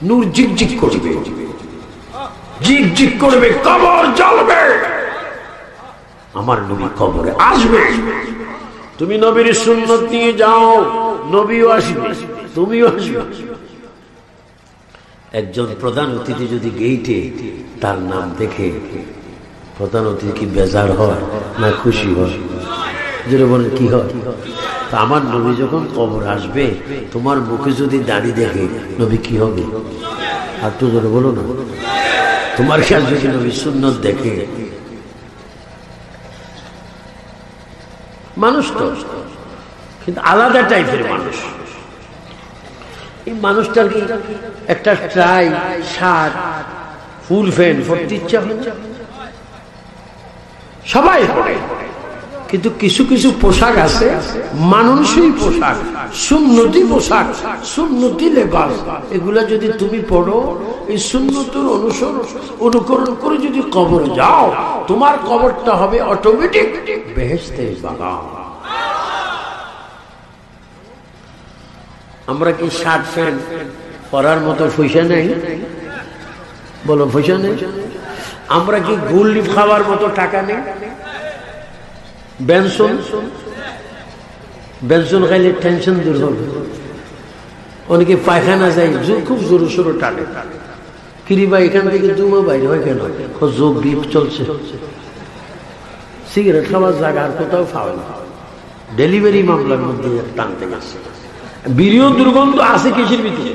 নূর জিগজিগ করবে, জিগজিগ করবে, কবর জ্বলবে, আমার নবী কবরে আসবে। তুমি নবীর সুন্নত নিয়ে যাও, নবীও আসবে, তুমিও আসবে। একজন প্রধান অতিথি যদি গেইটে তার নাম দেখে প্রধান অতিথি কি বেজার হয় না খুশি হয়? যেটা বলেন কি হয়? তা আমার নবী যখন কবর আসবে, তোমার মুখে যদি দাড়ি দেখে নবী কি হবে? আর তো জোরে বলো না। তোমার কাছে যদি নবী সুন্নত দেখে, মানুষ তো কিন্তু আলাদা টাইপের মানুষ। এই মানুষটার কি একটা ট্রাই শার্ট ফুল ফ্যান পড়তে ইচ্ছা হয়? সবাই পড়ে, কিন্তু কিছু কিছু পোশাক আছে মানুষই পোশাক, সুন্নতি পোশাক, সুন্নতি লেবাস। এগুলা যদি তুমি পড়ো, এই সুন্নতের অনুকরণ করে যদি কবর যাও, তোমার কবরটা হবে অটোমেটিক বেহেশতের বাগান। আমরা কি শার্ট প্যান্ট পরার মতো পয়সা নেই? বলো পয়সা নেই? আমরা কি গোল্ড খাওয়ার মতো টাকা নেই? বেনসন বেনসন খাইলে টেনশন দূর হবে। অনেকে পায়খানা যায়, খুব জোর সোরো টানে, কিরি ভাই এখান থেকে দুমা বাইরে হয় কেন? যোগ বিপ চলছে, সিগারেট খাওয়ার জায়গা আর কোথাও খাওয়া না, ডেলিভারি মামলার মধ্যে টানতে গেছে। বিড়িও দুর্গন্ধ আছে কিসের ভিতরে,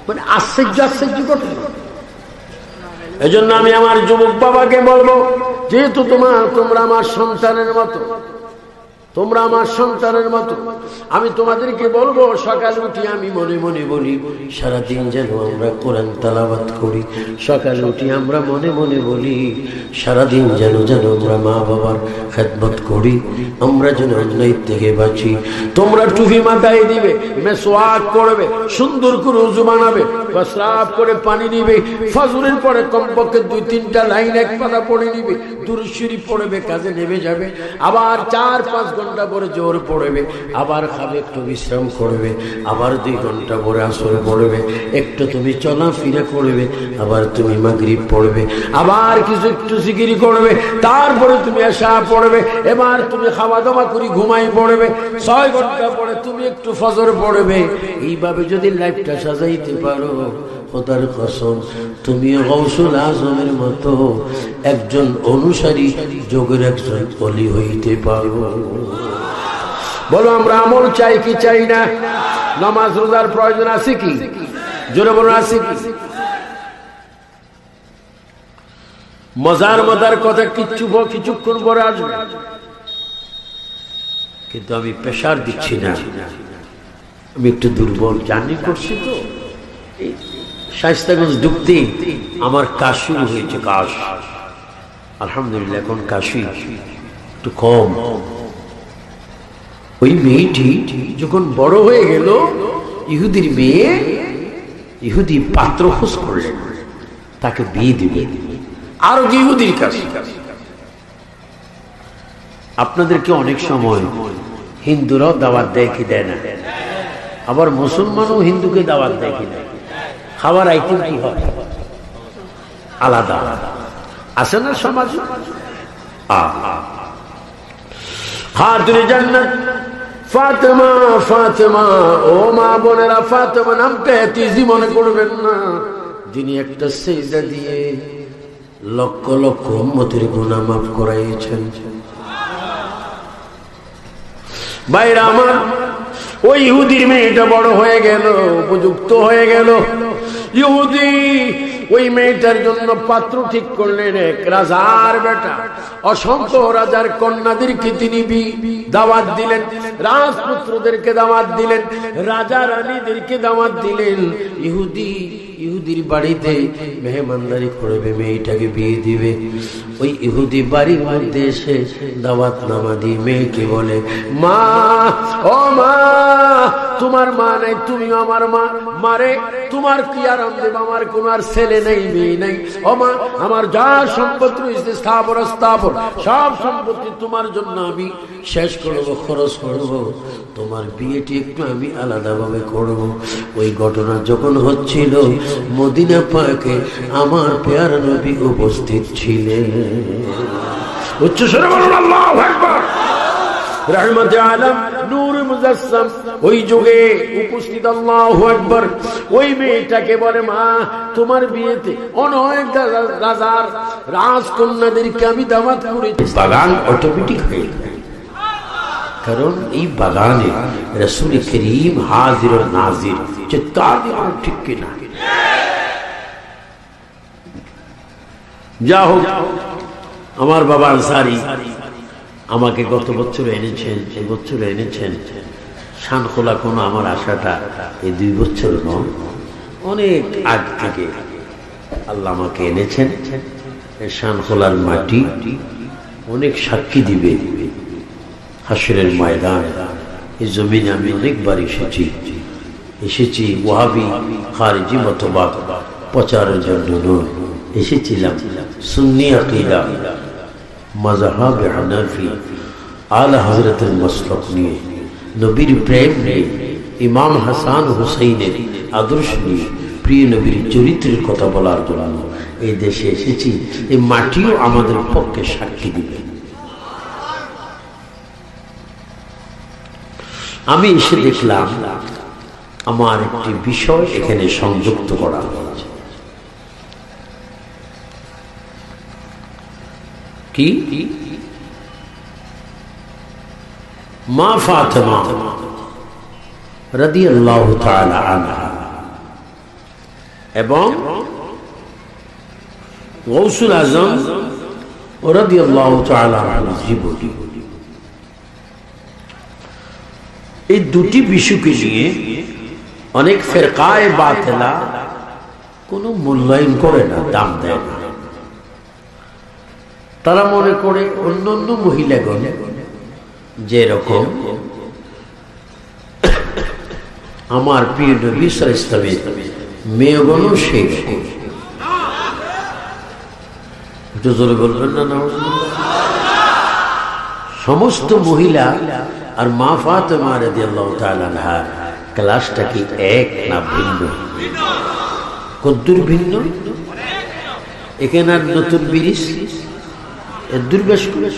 মানে আশ্চর্য আশ্চর্য ঘটনা। এজন্য আমি আমার যুবক বাবাকে বলবো, যেহেতু তোমরা আমার সন্তানের মতো, তোমরা আমার সন্তানের মতো, আমি তোমাদেরকে বলবো, সকালে উঠি আমি মনে মনে বলি সারাদিন যেন আমরা কোরআন তেলাওয়াত করি। সকালে উঠি আমরা মনে মনে বলি সারাদিন যেন আমরা মা বাবার খেদমত করি, আমরা যেন অন্যায় থেকে বাঁচি। তোমরা টুপি মাথায় দিবে, মেসওয়াক করবে, সুন্দর করে ওযু বানাবে, প্রস্রাব করে পানি নিবে, ফজরের পরে কমপক্ষে 2-3টা লাইন এক পাতা পড়ে নিবে, দুরূদ শরীফ পড়বে, কাজে নেমে যাবে। আবার 4-5 ঘন্টা পরে জোহর পড়বে, আবার খাবে, একটু বিশ্রাম করবে, আবার 2 ঘন্টা পরে আসর পড়বে, একটু তুমি চলাফেরা করবে, আবার তুমি মাগরিব পড়বে, আবার কিছু একটু জিকির করবে, তারপরে তুমি এশা পড়বে, এবার তুমি খাওয়া দাওয়া করে ঘুমাই পড়বে, 6 ঘন্টা পরে তুমি একটু ফজর পড়বে। এইভাবে যদি লাইফটা সাজাইতে পারো, খোদার কসম তুমি গৌসুল আজমের মতো একজন অনুসারী, যোগের একজন ওলি হইতে পারো। বলো আমরা আমল চাই কি চাই না? নামাজ রোজার প্রয়োজন আছে কি? জোরে বলো আছে কি? মজার কথা কিছুক্ষণ পরে আসবে, কিন্তু আমি প্রেশার দিচ্ছি না, আমি একটু দুর্বল, জার্নি করছি তো। শায়েস্তাগঞ্জ ঢুকতে আমার কাজ শুরু হয়েছে, কাজ আলহামদুলিল্লাহ এখন কাশি একটু কম। ওই মেয়েটি যখন বড় হয়ে গেল, ইহুদির মেয়ে, ইহুদি পাত্র খোঁজ করলেন, তাকে বিয়ে দিবে আর ইহুদির কাছে। আপনাদেরকে অনেক সময় হিন্দুরাও দাওয়াত দেয় কি দেয় না? আবার মুসলমানও হিন্দুকে দাওয়াত দেয় কি দেয়? খাবার আইটেম কি হয় আলাদা আছে না সমাজ? খাতুনে জান্নাত ফাতেমা, ফাতেমা, ও মা বোনেরা, ফাতেমা নামটা এত ইজি মনে করবেন না। যিনি একটা সিজদা দিয়ে লক্ষ লক্ষ উম্মতের গুনাহ মাফ করাইয়েছেন। ভাইরা আমার, ওই ইহুদির মেয়েটা বড় হয়ে গেল, উপযুক্ত হয়ে গেল। ইহুদি ওই মেয়েটার জন্য পাত্র ঠিক করলেন, এক রাজার বেটা, অসংখ্য রাজার কন্যাদেরকে তিনি দাওয়াত দিলেন, রাজপুত্রদেরকে দাওয়াত দিলেন, রাজা রানীদেরকে দাওয়াত দিলেন। ইহুদির বাড়িতে মেহমানদারি করবে, মেয়েটাকে বিয়ে দিবে। ওই ইহুদি বাড়ির মধ্যে এসে দাওয়াত নামা দিয়ে মেয়েকে বলে, মা, ও মা, তোমার মা নাই, তুমিও আমার মা। মারে তোমার কি আরাম দেব, আমার কোন আর ছেলে নেই, মেয়ে নেই। ও মা, আমার যা সম্পত্তি রয়েছে স্থাবর স্থাবর সব সম্পত্তি তোমার জন্য আমি শেষ করব, খরচ করব। তোমার বিয়েটি একটু আমি আলাদাভাবে করব। ওই ঘটনা যখন হচ্ছিল মদিনা পাকে আমার পেয়ারা নবী উপস্থিত ছিলেন। উচ্চ স্বরে বলুন আল্লাহু আকবার। রহমতে আলম নূর মুজাসসাম ওই যুগে উপস্থিত। আল্লাহু আকবার। ওই মেয়েটাকে বলে, মা তোমার বিয়েতে অনেক রাজার রাজকন্যাদেরকে আমি দাওয়াত করেছি। বাগান অটোমেটিক হয়ে যায়, কারণ এই বাগানে রাসূল করিম হাজির ও নাজির। চিৎকার দিলাম ঠিক কিনা? যা হোক, আমার বাবা আনসারী আমাকে গত বছর এনেছেন, এই বছর এনেছেন। শানখোলা কোনো আমার আশাটা এই 2 বছর নয়, অনেক আগ থেকে আল্লাহ আমাকে এনেছেন। শানখোলার মাটি অনেক সাক্ষী দিবে হাসরের ময়দান। এই জমিনে আমি অনেকবার এসেছি ওয়াহাবি খারিজি মতবাদ প্রচারের জন্য নয়, এসেছিলাম সুন্নি আকীদা মাযহাব হানাফি আলা হযরতের মাসলাক নিয়ে, নবীর প্রেম নিয়ে, ইমাম হাসান হুসাইনের আদর্শ নিয়ে, প্রিয় নবীর চরিত্রের কথা বলার জন্য এই দেশে এসেছি। এই মাটিও আমাদের পক্ষে সাক্ষী দিবে। আমি এসে দেখলাম আমার একটি বিষয় এখানে সংযুক্ত করা হয়েছে। কি? মা ফাতেমা রাদিয়াল্লাহু তাআলা আনহা এবং গৌসুল আজম রাদিয়াল্লাহু তাআলা আনহুর জীবনী, এই দুটি বিষয়কে নিয়ে অনেক ফিরকায়ে বাতিলা কোনো মূল্যায়ন করে না, দাম দেয় না। তারা মনে করে অন্যান্য মহিলাগণ যেরকম আমার প্রিয় নবী সাল্লাল্লাহু আলাইহি ওয়াসাল্লামের মেয়েগণও সেই রকম। একটু জোরে বলবেন না নাউজুবিল্লাহ। সমস্ত মহিলা আর মা ফাতেমা রাদিয়াল্লাহু তাআলা আনহা ক্লাসটা কি এক না ভিন্ন? কদ্দুর ভিন্ন? এখানে আর নতুন বিরিশ দুর্বেশ করে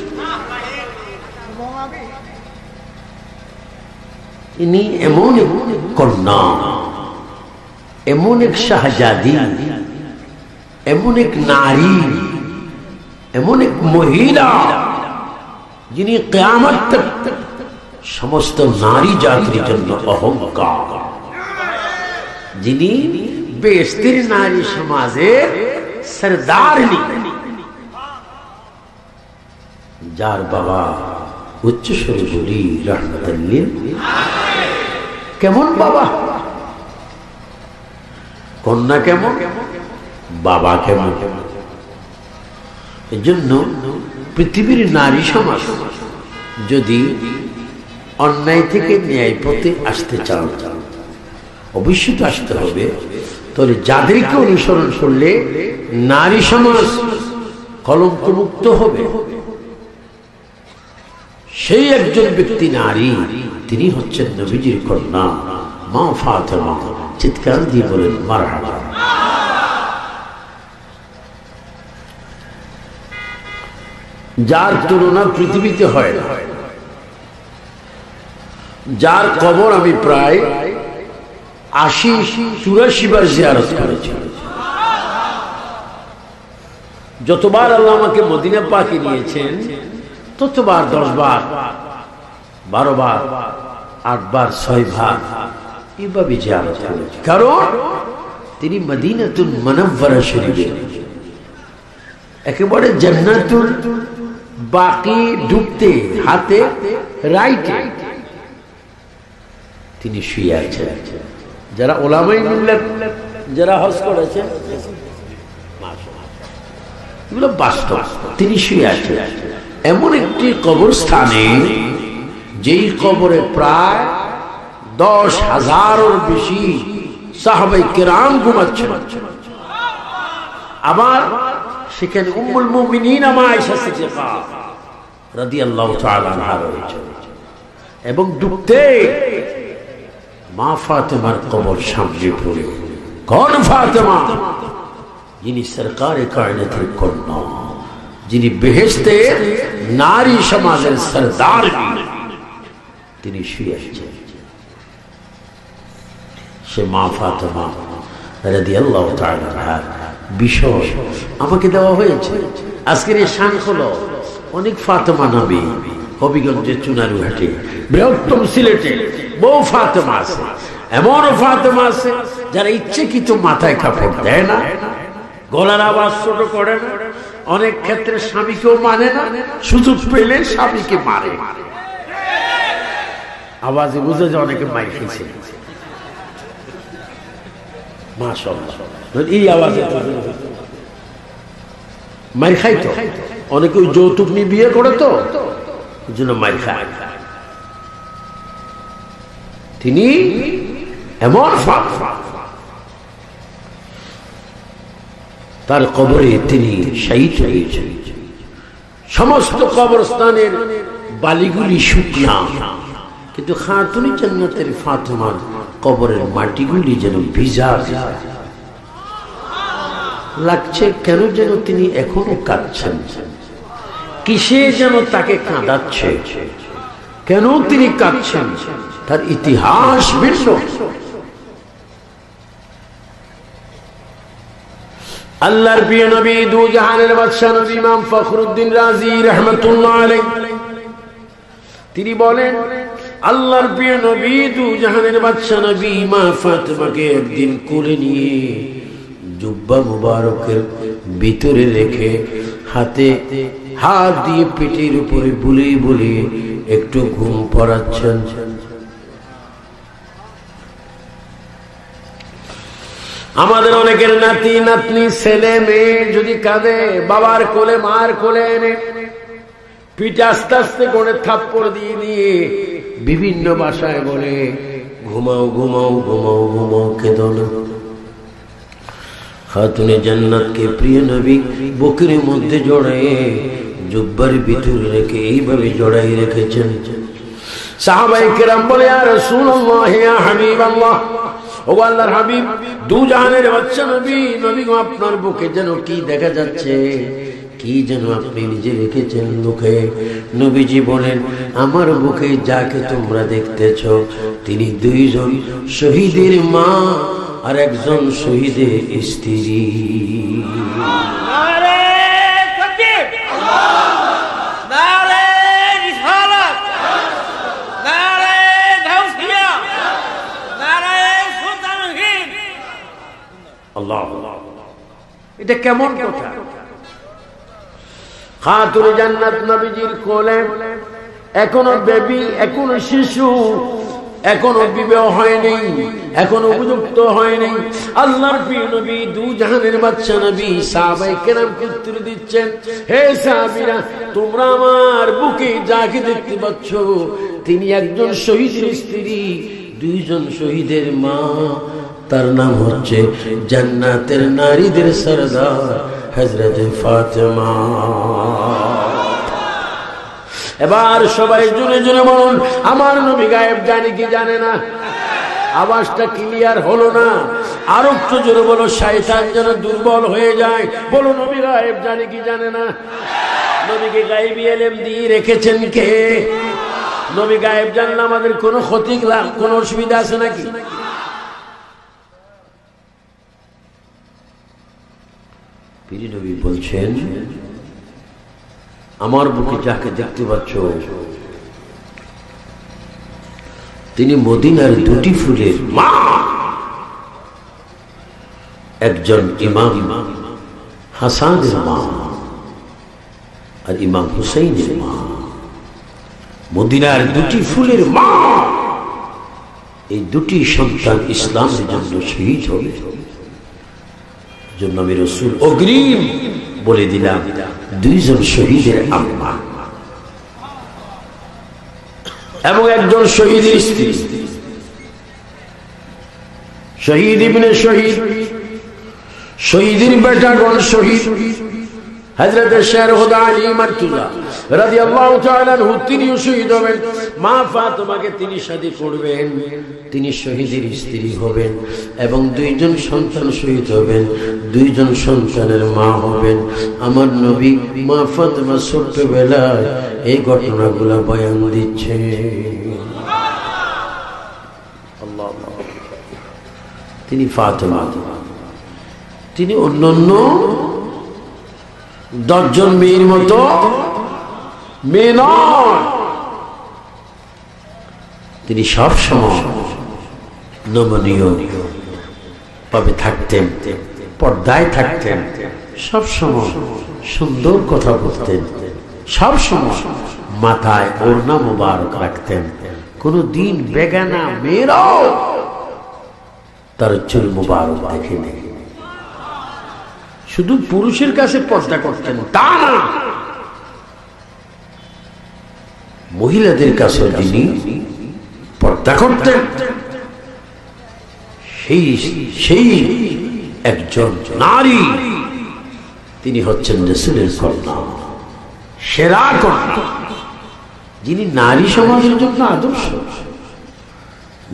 ইনি এমন এক কন্যা, এমন এক শাহজাদি, এমন এক নারী, এমন এক মহিলা যিনি কিয়ামত তক সমস্ত নারী জাতির জন্য অহংকার, যিনি বেহেশতের নারী সমাজের সরদারনি, যার বাবা উচ্চ স্বরে বলি রাহমাতুল লিল। কেমন বাবা? কন্যা কেমন, বাবা কেমন? এজন্য পৃথিবীর নারী সমাজ যদি অন্যায় থেকে ন্যায় পথে আসতে চাও, অবশ্যই তো আসতে হবে। তাহলে যাদেরকে অনুসরণ করলে নারী সমাজ কলঙ্কমুক্ত হবে, সেই একজন ব্যক্তি নারী, তিনি হচ্ছেন নবীজির কন্যা মা ফাতেমা। চিৎকার দিয়ে বলেন মারহাবা। যার তুলনা পৃথিবীতে হয় না, যার কবর আমি প্রায় 80-84 বার জিয়ারত করেছি। যতবার আল্লাহ আমাকে মদিনা পাকে নিয়েছেন ততবার 10 বার, 12 বার, 8 বার, 6 বার এভাবে জিয়ারত করেছি। কারণ তিনি মদিনাতুল মুনাওয়ারা শরীফে একেবারে জান্নাতুল বাকি ঢুকতে হাতে রাইটে তিনি শুয়ে আছেন। যারা ওলামায়ে মিল্লাত যারা হজ করেছে এগুলো বাস্তব, তিনি শুয়ে আছেন এমন একটি কবরস্থানে যেই কবরে প্রায় 10,000-এর বেশি সাহাবায়ে কেরাম ঘুমাচ্ছেন। আবার সেখানে উম্মুল মুমিনিন মা আয়েশা সিদ্দিকা রাদিয়াল্লাহু তাআলা আনহা রয়েছেন, এবং ডুবতে মা ফাতেমার কবর সামনে পড়ে। কোন ফাতেমা? যিনি সরকারে কায়নাতের কন্যা, যিনি বেহেশতের নারী সমাজের সরদার, তিনি শুয়ে আছেন। সে মা ফাতেমা রাদিয়াল্লাহু তাআলা আনহা বিষয় আমাকে দেওয়া হয়েছে। আজকের এই শান হলো অনেক ফাতেমা নামে হবিগঞ্জে চুনারুঘাটে বৃহত্তম সিলেটে বহু ফাতেমা আছে। এমনও ফাতেমা আছে যারা ইচ্ছাকৃত মাথায় কাপড় দেয় না, গলার আওয়াজ ছোট করে না, অনেক ক্ষেত্রে স্বামীকেও মানে না, সুযোগ পেলে স্বামীকে মারে। আওয়াজে বুঝে যে অনেকে মাই খেয়েছে। মাশাআল্লাহ, এই আওয়াজে মার খাই তো অনেকে ওই যৌতুক নিয়ে বিয়ে করে, তো ওই জন্য মার খায়। তিনি এমন তার কবরে তিনি শহীদ হয়েছেন। সমস্ত কবরস্থানের বালিগুলি শুকনা, কিন্তু খাতুনে জান্নাতের ফাতেমার কবরের মাটিগুলি যেন ভিজা লাগছে। কেন যেন তিনি এখনো কাঁদছেন, কিসে যেন তাকে কাঁদাচ্ছে, কেন তিনি কাঁদছেন, তার ইতিহাস ভিন্ন। আল্লাহর প্রিয় নবী, দু জাহানের বাদশা নবী ইমাম ফখরুদ্দিন রাজি রাহমাতুল্লাহ আলাইহি তিনি বলেন, আল্লাহর প্রিয় নবী দু জাহানের বাদশা নবী মা ফাতেমাকে একদিন কোলে নিয়ে জুব্বা মুবারকের ভিতরে রেখে হাতে হাত দিয়ে পেটের উপরে বুলিয়ে বুলিয়ে একটু ঘুম পড়াচ্ছেন। আমাদের অনেকের নাতি নাতনি ছেলে মেয়ে যদি কাঁদে, বাবার কোলে মার কোলে এনে পিঠে আস্তে আস্তে করে থাপ্পড় দিয়ে দিয়ে বিভিন্ন ভাষায় বলে, ঘুমাও ঘুমাও ঘুমাও ঘুমাও, কেঁদো না। খাতুনে জান্নাতকে প্রিয় নবী বুকের মধ্যে জড়ায়ে জুব্বার ভিতরে রেখে এইভাবে জড়াই রেখেছেন। সাহাবায়ে কেরাম বলে, ইয়া রাসূলুল্লাহ, ইয়া হাবিবাল্লাহ, ও আল্লাহর হাবিব, দু জাহানের বাদশা নবী, নবী গো আপনার বুকে যেন কি দেখা যাচ্ছে, কি যেন আপনি নিজে রেখেছেন মুখে। নবীজি বলেন, আমার বুকে যাকে তোমরা দেখতেছ তিনি দুইজন শহীদের মা আর একজন শহীদের স্ত্রী। আল্লাহ, এটা কেমন কথা? খাতুনে জান্নাত নবীজির কোলে, এখনো বেবি, এখনো শিশু, এখনো বিবাহ হয়নি, এখনো উপযুক্ত হয়নি। আল্লাহর প্রিয় নবী দু জাহানের বাদশা নবী সাহাবায়ে কেরামকে উত্তর দিচ্ছেন, হে সাহাবীরা, তোমরা আমার বুকে যাকে দেখতে পাচ্ছ তিনি একজন শহীদের স্ত্রী, দুইজন শহীদের মা। তার নাম হচ্ছে জান্নাতের নারীদের সরদার হযরত ফাতেমা। এবার সবাই জোরে জোরে বলুন, আমার নবী গায়েব জানে কি জানে না? আওয়াজটা ক্লিয়ার হলো না, আরো একটু জোরে বলো, শয়তান যেন দুর্বল হয়ে যায়। বলো, নবী গায়েব জানে কি জানে না? নবীকে গায়েবী ইলম দিয়ে রেখেছেন কে? নবী গায়েব জানলে আমাদের কোনো ক্ষতি, কোনো অসুবিধা আছে নাকি? পীর নবী বলছেন, আমার বুকে যাকে দেখতে পাচ্ছ তিনি মদিনার দুটি ফুলের মা, একজন ইমাম হাসানের মা আর ইমাম হুসাইনের মা। মদিনার দুটি ফুলের মা, এই দুটি সন্তান ইসলামের জন্য শহীদ হবে। জন্য আমি রাসূল অগ্রিম বলে দিলাম, দুইজন শহীদের আম্মা এবং একজন শহীদের স্ত্রী। শহীদ ইবনে শহীদ, শহীদের বেটাগণ শহীদ। হযরত শেরহুদা আলী মারতুজা রাদিয়াল্লাহু তাআলা আনহু তিনিও শহীদ হবেন। মা ফাতেমাকে তিনি শাদী করবেন, তিনি শহীদের স্ত্রী হবেন এবং দুইজন সন্তান শহীদ হবেন, দুইজন সন্তানের মা হবেন। আমার নবী মা ফাতেমা ছোট্টবেলায় এই ঘটনাগুলো বয়ান দিচ্ছে। আল্লাহ, তিনি ফাতেমা, তিনি অন্যান্য 10 জন মেয়ের মতো মেয়ে নয়। তিনি সবসময় নমনীয় ভাবে থাকতেন, পর্দায় থাকতেন, সবসময় সুন্দর কথা বলতেন, সবসময় মাথায় ওড়না মোবারক রাখতেন। কোনো দিন বেগানা মেয়েরাও তার চুল মোবারক দেখেনি। শুধু পুরুষের কাছে পর্দা করতেন তা না, মহিলাদের কাছে তিনি পর্দা করতেন। সেই একজন নারী, তিনি হচ্ছেন রাসূলের কন্যা, সেরা কন্যা, যিনি নারী সমাজের জন্য আদর্শ,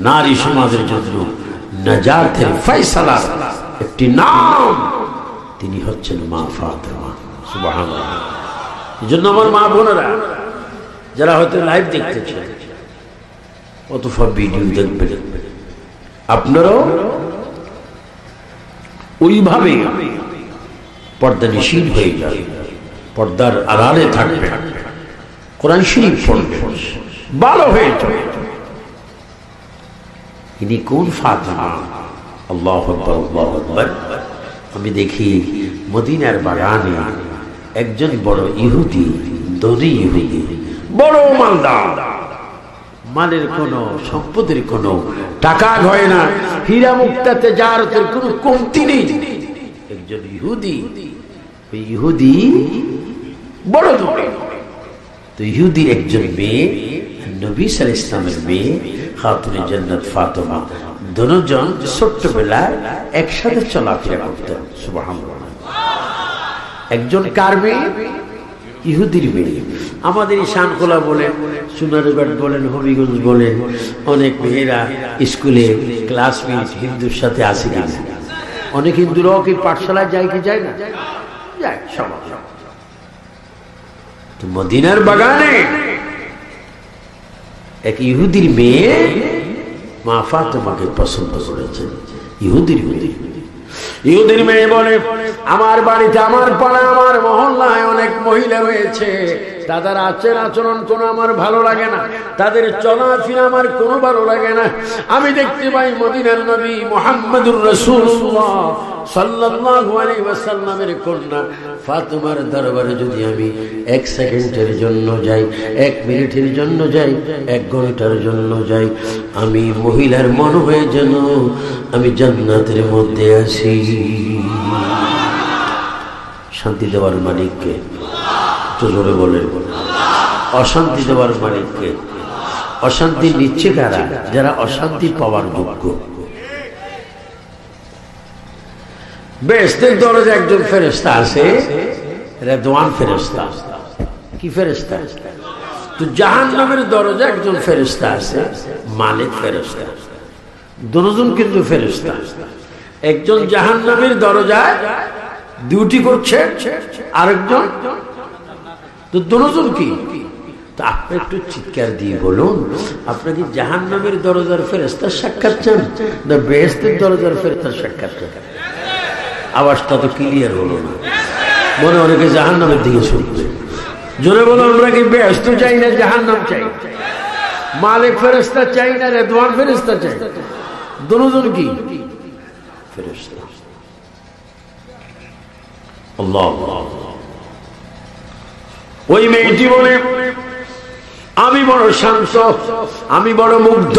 নারী সমাজের জন্য নাজাতের ফয়সালার একটি নাম। তিনি হচ্ছেন মা ফাতেমা। সুবহানাল্লাহ। এজন্য আমার মা বোনেরা যারা হয়তো লাইভ দেখতেছেন অথবা ভিডিও দেখবেন, আপনারাও ওইভাবে পর্দা নিষিদ্ধ হয়ে যাবে, পর্দার আড়ালে থাকবেন, কোরআন শরীফ পড়বেন, ভালো হয়ে যাবে। ইনি কোন ফাতেমা? আল্লাহু আকবার, আল্লাহু আকবার। আমি দেখি মদিনার বাগানে একজন বড় ইহুদি, ধনী ইহুদি, বড় মালদার, মালের কোন সম্পদের কোন টাকা হয় না, হীরা মুক্তাতে জারতের কোন কমতি নেই। একজন ইহুদি, ওই ইহুদি বড় ধনী। তো ইহুদির একজন মেয়ে, নবী সাল্লাল্লাহু আলাইহি ওয়াসাল্লামের মেয়ে খাতুনে জান্নাত ফাতেমা, দুজন ছোট্টবেলায় একসাথে চলাফেরা করতেন। সুবহানাল্লাহ। একজন কার মেয়ে? ইহুদির মেয়ে। আমাদের শানখোলা বলেন, সোনারঘাট বলেন, হবিগঞ্জ বলেন, অনেক মেয়েরা স্কুলে ক্লাসমেট হিন্দুর সাথে আসে কিনা? অনেক হিন্দুরাও কি পাঠশালায় যায় কি যায় না? যায়। সমাজ তো মদিনার বাগানে এক ইহুদির মেয়ে মা ফাতেমাকে পছন্দ করেছেন। ইহুদির মেয়ে বলে, আমার বাড়িতে, আমার পাড়ায়, আমার মহল্লায় অনেক মহিলা রয়েছে, তাদের আচরণ কোনো আমার ভালো লাগে না, তাদের চলাফেরা আমার কোনো ভালো লাগে না। আমি দেখতে পাই মদিনার নবী মুহাম্মদুর রাসূলুল্লাহ সাল্লাল্লাহু আলাইহি ওয়াসাল্লামের কন্যা ফাতেমার দরবারে যদি আমি 1 সেকেন্ডের জন্য যাই, 1 মিনিটের জন্য যাই, 1 ঘন্টার জন্য যাই, আমি মহিলার মন হয়ে যেন আমি জান্নাতের মধ্যে আছি। শান্তি দেওয়ার মালিককে তো জোরে বলেন। অশান্তি দেওয়ার মালিককে। অশান্তি নিচ্ছে কারা? যারা অশান্তি পাওয়ার যোগ্য। বেহেশতের দরজায় একজন ফেরেশতা আছে, রেদওয়ান ফেরেশতা। কি ফেরেশতা? তো জাহান্নামের দরজায় একজন ফেরেশতা আছে, মালিক ফেরেশতা। দুজন কিন্তু ফেরেশতা। একজন জাহান্নামের দরজায় ডিউটি করছে, আরেকজন, তো দুজন কি? তো আপনি একটু চিৎকার দিয়ে বলুন, আপনার কি জাহান্নামের দরজার ফেরেশতার সাক্ষাৎ চান না বেহেশতের দরজার ফেরেশতার সাক্ষাৎ চান? আওয়াজটা তো ক্লিয়ার হলো না, মনে অনেকে জাহান্নামের দিকে ছুটবে। জোরে বলো, আমরা কি বেহেশত চাই না জাহান্নাম চাই? মালিক ফেরেশতা চাই না রেদওয়ান ফেরেশতা চাই? দুজন কি ফেরেশতা। আল্লাহ। ওই মেয়েটি বলে, আমি বড় শান্ত, আমি বড় মুগ্ধ,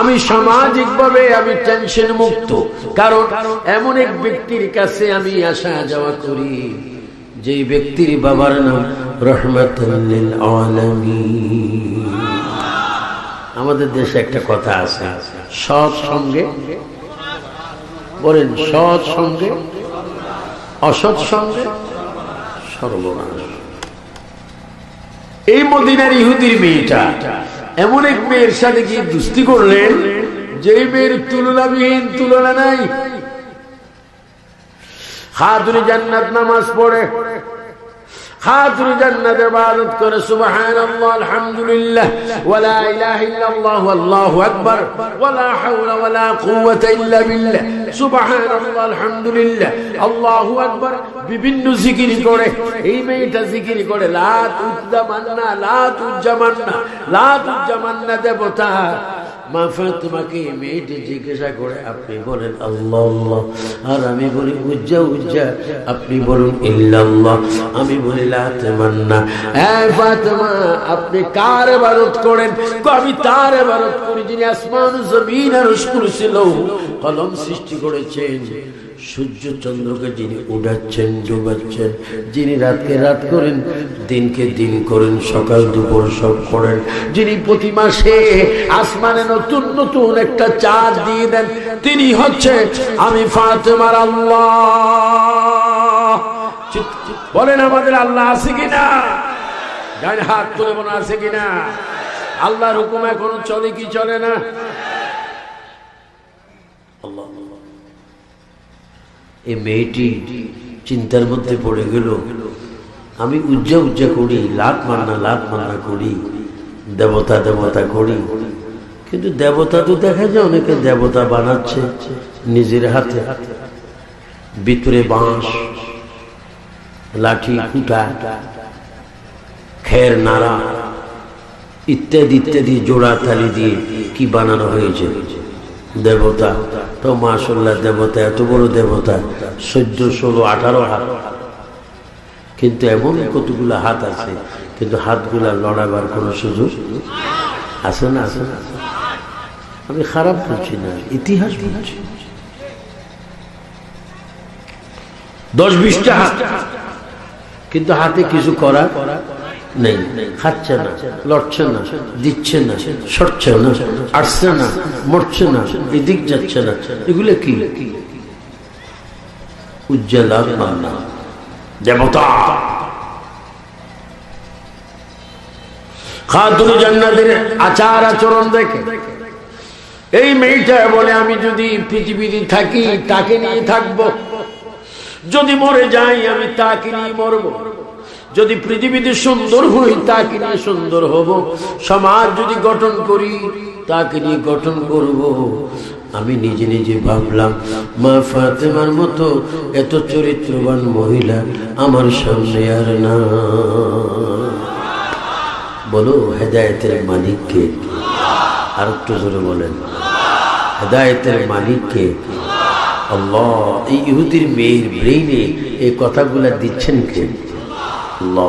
আমি সামাজিকভাবে আমি টেনশন মুক্ত, কারণ এমন এক ব্যক্তির কাছে আমি আসা যাওয়া করি যে ব্যক্তির বাবার নাম রাহমাতুল লিল আলামিন। আমাদের দেশে একটা কথা আছে, সৎ সঙ্গে বলেন সৎ সঙ্গে অসৎ সঙ্গে সর্বনাশ। এই মদিনার ইহুদির মেয়েটা এমন এক মেয়ের সাথে গিয়ে দুস্তি করলেন যে মেয়ের তুলনাবিহীন, তুলনা নাই। খাতুনে জান্নাত নামাজ পড়ে, খাতুনে জান্নাত ইবাদত করে, সুবহানাল্লাহ আলহামদুলিল্লাহ ওয়ালা ইলাহা ইল্লাল্লাহু আল্লাহু আকবার ওয়ালা হাওলা ওয়ালা কুওয়াতা ইল্লা বিল্লাহ, সুবহানাল্লাহ আলহামদুলিল্লাহ আল্লাহু আকবার বিভিন্ন জিকির করে। এই মেয়েটা জিকির করে লা তুজ্জামান্না লা তুজ্জামান্না লা তুজ্জামান্না দেবতা। মা ফাতেমাকে মেয়েটি জিজ্ঞাসা করে, আপনি বলেন আল্লাহ আল্লাহ, আর আমি বলি উজ্জা উজ্জা, আপনি বলুন ইল্লাল্লাহ, আমি বলি লা তামান্না। ফাতেমা আপনি কার ইবাদত করেন? আমি তার ইবাদত করি যিনি আসমান জমিন আর কুরসি লৌহ কলম সৃষ্টি করেছেন, সূর্য চন্দ্রকে যিনি উড়াচ্ছেন ডুবাচ্ছেন, যিনি রাতকে রাত করেন দিনকে দিন করেন, সকাল দুপুর সব করেন, যিনি প্রতি মাসে আসমানে নতুন নতুন একটা চাঁদ দিয়ে দেন, তিনি হচ্ছে আমি ফাতেমার আল্লাহ। বলেন আমাদের আল্লাহ আছে কিনা? ডান হাত তুলে মনে আছে কিনা? আল্লাহর হুকুম এখনো চলে কি চলে না? আল্লাহ। এই মেয়েটি চিন্তার মধ্যে পড়ে গেল, আমি উজ্জা উজ্জা করি, লাত মান্না করি, দেবতা দেবতা করি, কিন্তু দেবতা তো দেখা যায় অনেকে দেবতা বানাচ্ছে নিজের হাতে, ভিতরে বাঁশ লাঠি কুটা খের নাড়া ইত্যাদি ইত্যাদি জোড়া তালি দিয়ে কি বানানো হয়েছে দেবতা। তো মাশাআল্লাহ দেবতা, এত বড় দেবতা, 14, 16, 18 হাত, কিন্তু এমন কতগুলো হাত আছে, কিন্তু হাতগুলা লড়াবার কোনো সুযোগ আছে না? আছে না? আমি খারাপ বলছি না, ইতিহাস বলছি। 10-20টা হাত, কিন্তু হাতে কিছু করা নেই, খাচ্ছে না, লড়ছে না, দিচ্ছে না, সরছে না, আসছে না, মরছে না, এদিক যাচ্ছে না। এগুলো কি? উজ্জ্বলা মান্না দেবতা। খাতুনে জান্নাতের আচার আচরণ দেখে এই মেয়েটা বলে, আমি যদি পৃথিবীতে থাকি তাকে নিয়ে থাকবো, যদি মরে যাই আমি তাকে নিয়ে মরবো, যদি পৃথিবীতে সুন্দর হই তাকে নিয়ে সুন্দর হব, সমাজ যদি গঠন করি তাকে নিয়ে গঠন করব। আমি নিজে নিজে ভাবলাম, মা ফাতেমার মতো এত চরিত্রবান মহিলা আমার সামনে আর না। বলো হেদায়েতের মালিক কে? আর একটু জোরে বলেন, হেদায়েতের মালিক কে? আল্লাহ। এই ইহুদির মেয়ের ব্রেইনে এই কথাগুলা দিচ্ছেন কে? আল্লাহ।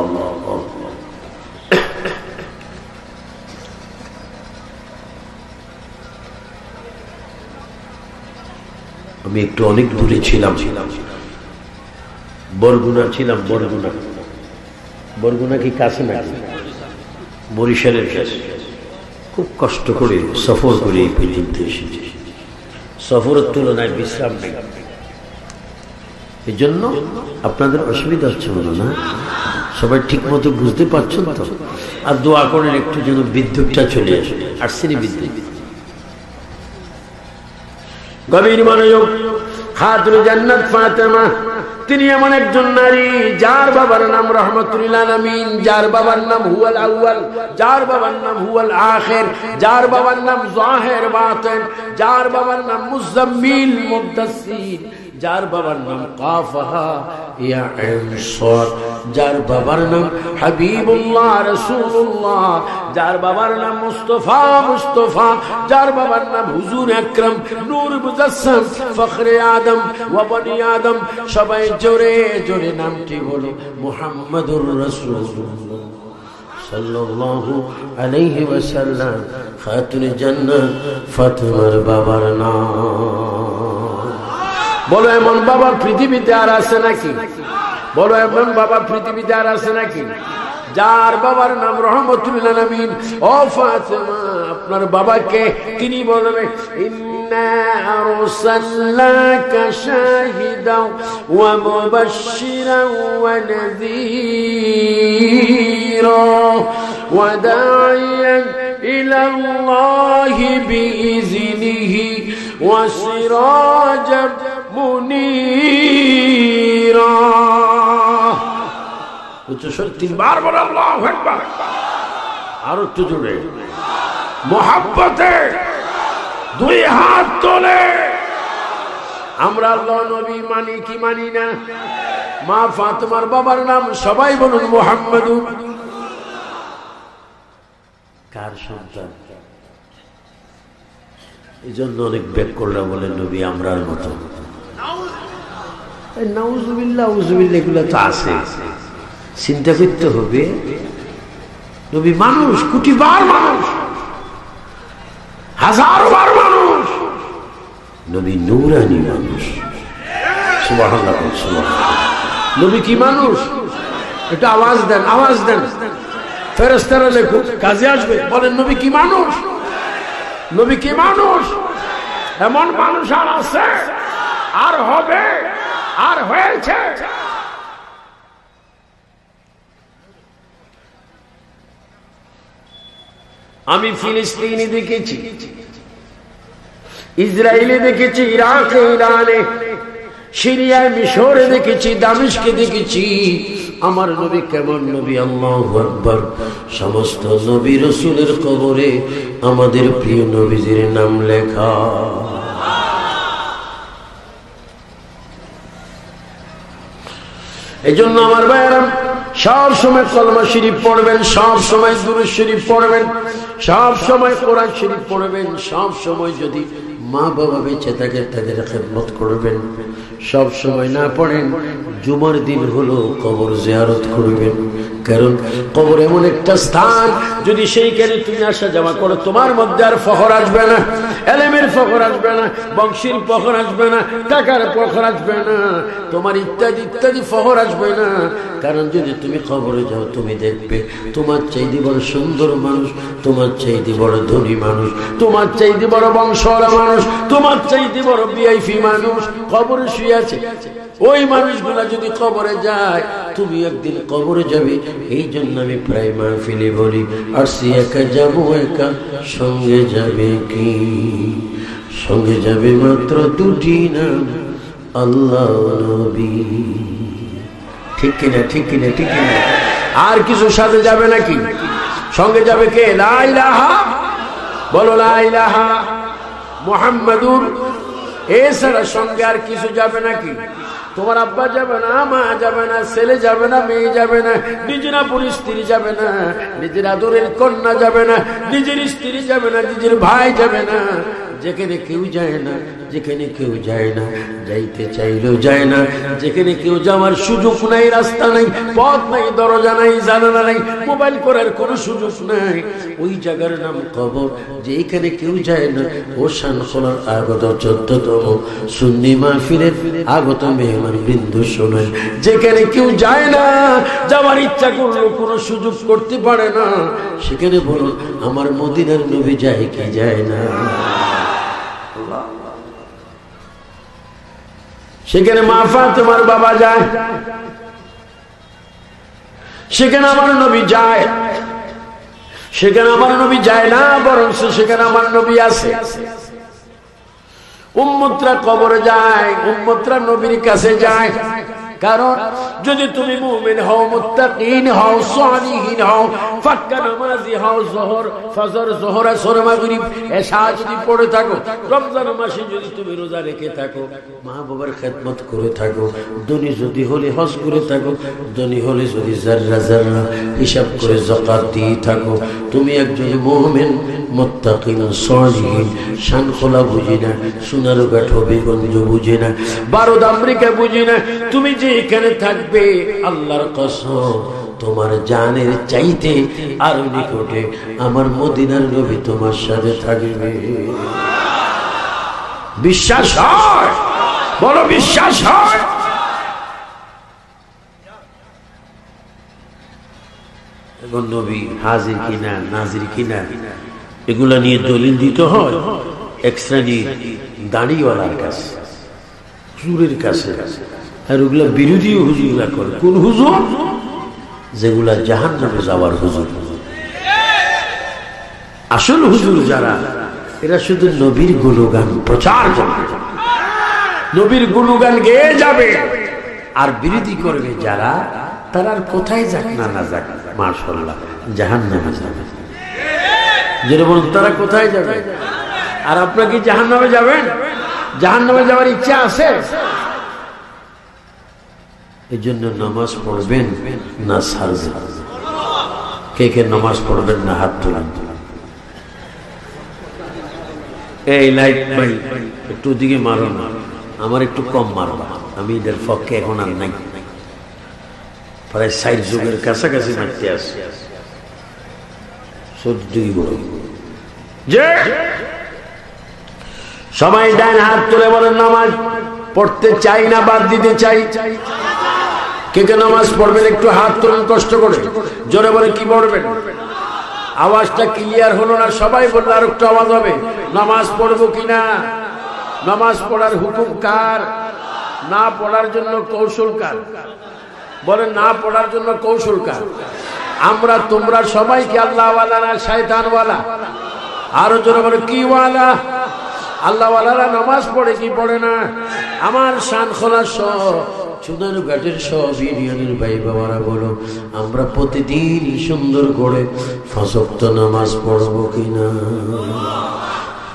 আমি একটু অনেক দূরে ছিলাম, বরগুনা ছিলাম। বরগুনা কি কাছে না? বরিশালের কাছে। খুব কষ্ট করে সফর করে এই পর্যন্ত এসেছি। সফরের তুলনায় বিশ্রাম নেই, এই জন্য আপনাদের অসুবিধা হচ্ছে বলো না? সবাই ঠিক মতো বুঝতে পারছেন তো? আর দোয়া করেন একটু যেন বিদ্যুৎটা চলে আসে। আসছেনি বিদ্যুৎ? গভীর মনোযোগ। খাতুনে জান্নাত ফাতেমা তিনি এমন একজন নারী যার বাবার নাম রহমাতুল আলামিন, যার বাবার নাম হুয়াল আউয়াল, যার বাবার নাম হুয়াল আখির, যার বাবার নাম জাহির বাতিন, যার বাবার নাম মুজাম্মিল মুদাসসির, যার বাবার নাম কাফহা ইয়া আইন সাদ, যার বাবার নাম হাবিবুল্লাহ রাসূলুল্লাহ, যার বাবার নাম মুস্তাফা, যার বাবার নাম হুজুর আকরাম নূর মুজাসসাম ফখরে আদম ওয়া বনি আদম। সবাই জোরে জোরে নামটি বলো, মুহাম্মাদুর রাসূলুল্লাহ সাল্লাল্লাহু আলাইহি ওয়াসাল্লাম। খাতুনে জান্নাত ফাতেমার বাবার নাম। বলো এমন বাবা পৃথিবীতে আর আছে নাকি? বলো এমন বাবা পৃথিবীতে আর আছে নাকি? যার বাবার নাম রহমাতুল আলামিন। ও ফাতেমা, আপনার বাবাকে তিনি বলবে إنا أرسلناك شاهدا ومبشرا ونذيرا وداعيا إلى الله بإذنه وسراجا منيرا. তিনবার বলে আল্লাহু আকবার। আরো একটু জোরে মোহাব্বতে দুই হাত তোলে। আমরা আল্লাহ নবী মানি কি মানি না? মা ফাতেমার বাবার নাম সবাই বলুন মুহাম্মাদুর। কার সন্তান? এই জন্য অনেক ব্যাকরণরা বলে নবী আমরার মতো। নাউজুবিল্লাহ উজুবিল্লাহ এগুলো তো আছে। চিন্তা করতে হবে নবী মানুষ, কোটিবার মানুষ, হাজারবার মানুষ, নবী নূরানি মানুষ। সুবহানাল্লাহ সুবহানাল্লাহ। নবী কি মানুষ? এটা আওয়াজ দেন, আওয়াজ দেন, ফেরেশতারা লেখুক, কাজে আসবে। বলেন নবী কি মানুষ? নবী কি মানুষ? এমন মানুষ আর আছে, আর হবে, আর হয়েছে। আমি ফিলিস্তিনে দেখেছি, ইসরায়েলে দেখেছি, ইরাকে, ইরানে, সিরিয়ায়, মিশরে দেখেছি, দামেস্কে দেখেছি। আমার নবী কেমন নবী? আল্লাহু আকবার। সমস্ত নবী রাসূলের কবরে আমাদের প্রিয় নবীজির নাম লেখা। এজন্য আমার ভাইয়েরা সব সময় কলমা শরীফ পড়বেন, সব সময় দুরূদ শরীফ পড়বেন, সব সময় কোরআন শরীফ পড়বেন, সব সময় যদি মা বাবা বেঁচে থাকে তাদের খেদমত করবেন। সব সময় না পড়েন, জুমার দিন হলো কবর জিয়ারত করবেন। কারণ কবর এমন একটা স্থান, যদি সেইখানে তুমি আসা যাওয়া করো, তোমার মধ্যে আর ফখর আসবে না, এলেমের ফখর আসবে না, বংশের ফখর আসবে না, টাকার ফখর আসবে না, তোমার ইত্যাদি ইত্যাদি ফখর আসবে না। কারণ যদি তুমি কবরে যাও, তুমি দেখবে তোমার চাইতে বড় সুন্দর মানুষ, তোমার চাইতে বড় ধনী মানুষ, তোমার চাইতে বড় বংশওয়ালা মানুষ, তোমার চাইতে বড় ভিআইপি মানুষ কবরে শুয়ে আছে। ওই মানুষগুলা যদি কবরে যায়, তুমি একদিন কবরে যাবে। এই জন্য আমি প্রায় মাহফিলে বলি, আর সে একা যাবো, একা সঙ্গে যাবে কি? সঙ্গে যাবে মাত্র দুটি নাম, আল্লাহ নবী। ঠিক কিনা? ঠিক কিনা? ঠিক কিনা? আর কিছু সাথে যাবে নাকি? সঙ্গে যাবে কে? লা ইলাহা, বলো লা ইলাহা মুহাম্মাদুর। এছাড়া সঙ্গে আর কিছু যাবে নাকি? তোমার আব্বা যাবে না, মা যাবে না, ছেলে যাবে না, মেয়ে যাবে না, নিজের আপন স্ত্রী যাবে না, নিজের আদরের কন্যা যাবে না, নিজের স্ত্রী যাবে না, নিজের ভাই যাবে না। যেখানে কেউ যায় না, যেখানে কেউ যায় না, যাইতে চাইলেও যায় না, যেখানে কেউ যাওয়ার সুযোগ নাই, রাস্তা নাই, পথ নাই, দরজা নাই, জানালা নাই, মোবাইল করার কোনো সুযোগ নাই, ওই জায়গার নাম কবর। যেখানে কেউ যায় না, ও শানখোলার আগত 14তম সুন্নি মাহফিলের আগত মেহমান বিন্দু শোনেন, যেখানে কেউ যায় না, যাওয়ার ইচ্ছা করলেও কোনো সুযোগ করতে পারে না, সেখানে বলুন আমার মদিনার নবী যায় কি যায় না? সেখানে মা ফাতেমার বাবা যায়, সেখানে আমার নবী যায়। সেখানে আমার নবী যায় না, বরং সেখানে আমার নবী আছে। উম্মতরা কবরে যায়, উম্মতরা নবীর কাছে যায়। কারণ যদি তুমি মুমিন হও, মুত্তাকিন হও, সালিহিন হও, পাক্কা নামাজি হও, যোহর, ফজর, যোহর, আসর, মাগরিব, এশা যদি পড়ে থাকো, রমজান মাসে যদি তুমি রোজা রেখে থাকো, মা বাবার খেদমত করে থাকো, ধনী যদি হলে হজ করে থাকো, ধনী হলে যদি যাররা যাররা হিসাব করে যাকাত দিয়ে থাকো, তুমি একজন মুমিন, মুত্তাকিন, সালিহিন। শানখোলা বুঝি না, সোনারঘাট হবিগঞ্জ বুঝি না, ভারত আমেরিকা বুঝি না, তুমি যে এখানে থাকবে, আল্লাহর কসম তোমার জানের চাইতে আরো নিকটে আমার মদিনার নবী তোমার সাথে থাকবে। বিশ্বাস হয়? বলো বিশ্বাস হয়? এখন নবী হাজির কিনা নাজির কিনা এগুলা নিয়ে দলিল দিতে হয়। এক শ্রেণীর দাড়িওয়ালার কাছে, হুজুরের কাছে, আর ওগুলা বিরোধী হুজুররা করে। কোন হুজুর? যেগুলা জাহান্নামে যাওয়ার হুজুর। আসল হুজুর যারা, এরা শুধু নবীর গুণগান প্রচার করবে, নবীর গুণগান গেয়ে যাবে, আর বিরোধী করবে যারা, তারা আর কোথায় যাক না না যাক, মাশাআল্লাহ জাহান্নামে যাবে। যেটা বলুন, তারা কোথায় যাবে? আর আপনারা কি জাহান্নামে যাবেন? জাহান্নামে যাওয়ার ইচ্ছা আছে? এই জন্য নামাজ পড়বেন না ছাড়বেন। কে কে নামাজ পড়বেন না হাত তোলেন। এই লাইট ভাই একটু দিকে মারো না, আমার একটু কম মারবা, আমি এদের পক্ষে এখন আর নাই, প্রায় ৬০ যুগের কাছাকাছি মারতে আসি। সবাই ডান হাত তুলে বলেন নামাজ পড়তে চাই না বাদ দিতে চাই? কে কে নামাজ পড়বেন একটু হাত তুলেন কষ্ট করে, জোরে বলে কি পড়বেন? আওয়াজটা ক্লিয়ার হলো না, সবাই বললো আর একটু আওয়াজ হবে। নামাজ পড়বো কিনা? নামাজ পড়ার হুকুম কার? না পড়ার জন্য কৌশল কার? বলেন না পড়ার জন্য কৌশল কার? আমরা তোমরা সবাই কি আল্লাহওয়ালা না শয়তানওয়ালা? আরো জোরে বলে কি ওয়ালা? আল্লাহওয়ালারা নামাজ পড়ে কি পড়ে না? আমার শান খোলা সব চুনার ঘাটের সব ইউনিয়নের ভাই বাবারা বলো, আমরা প্রতিদিন সুন্দর করে ৫ ওয়াক্ত নামাজ পড়বো কিনা?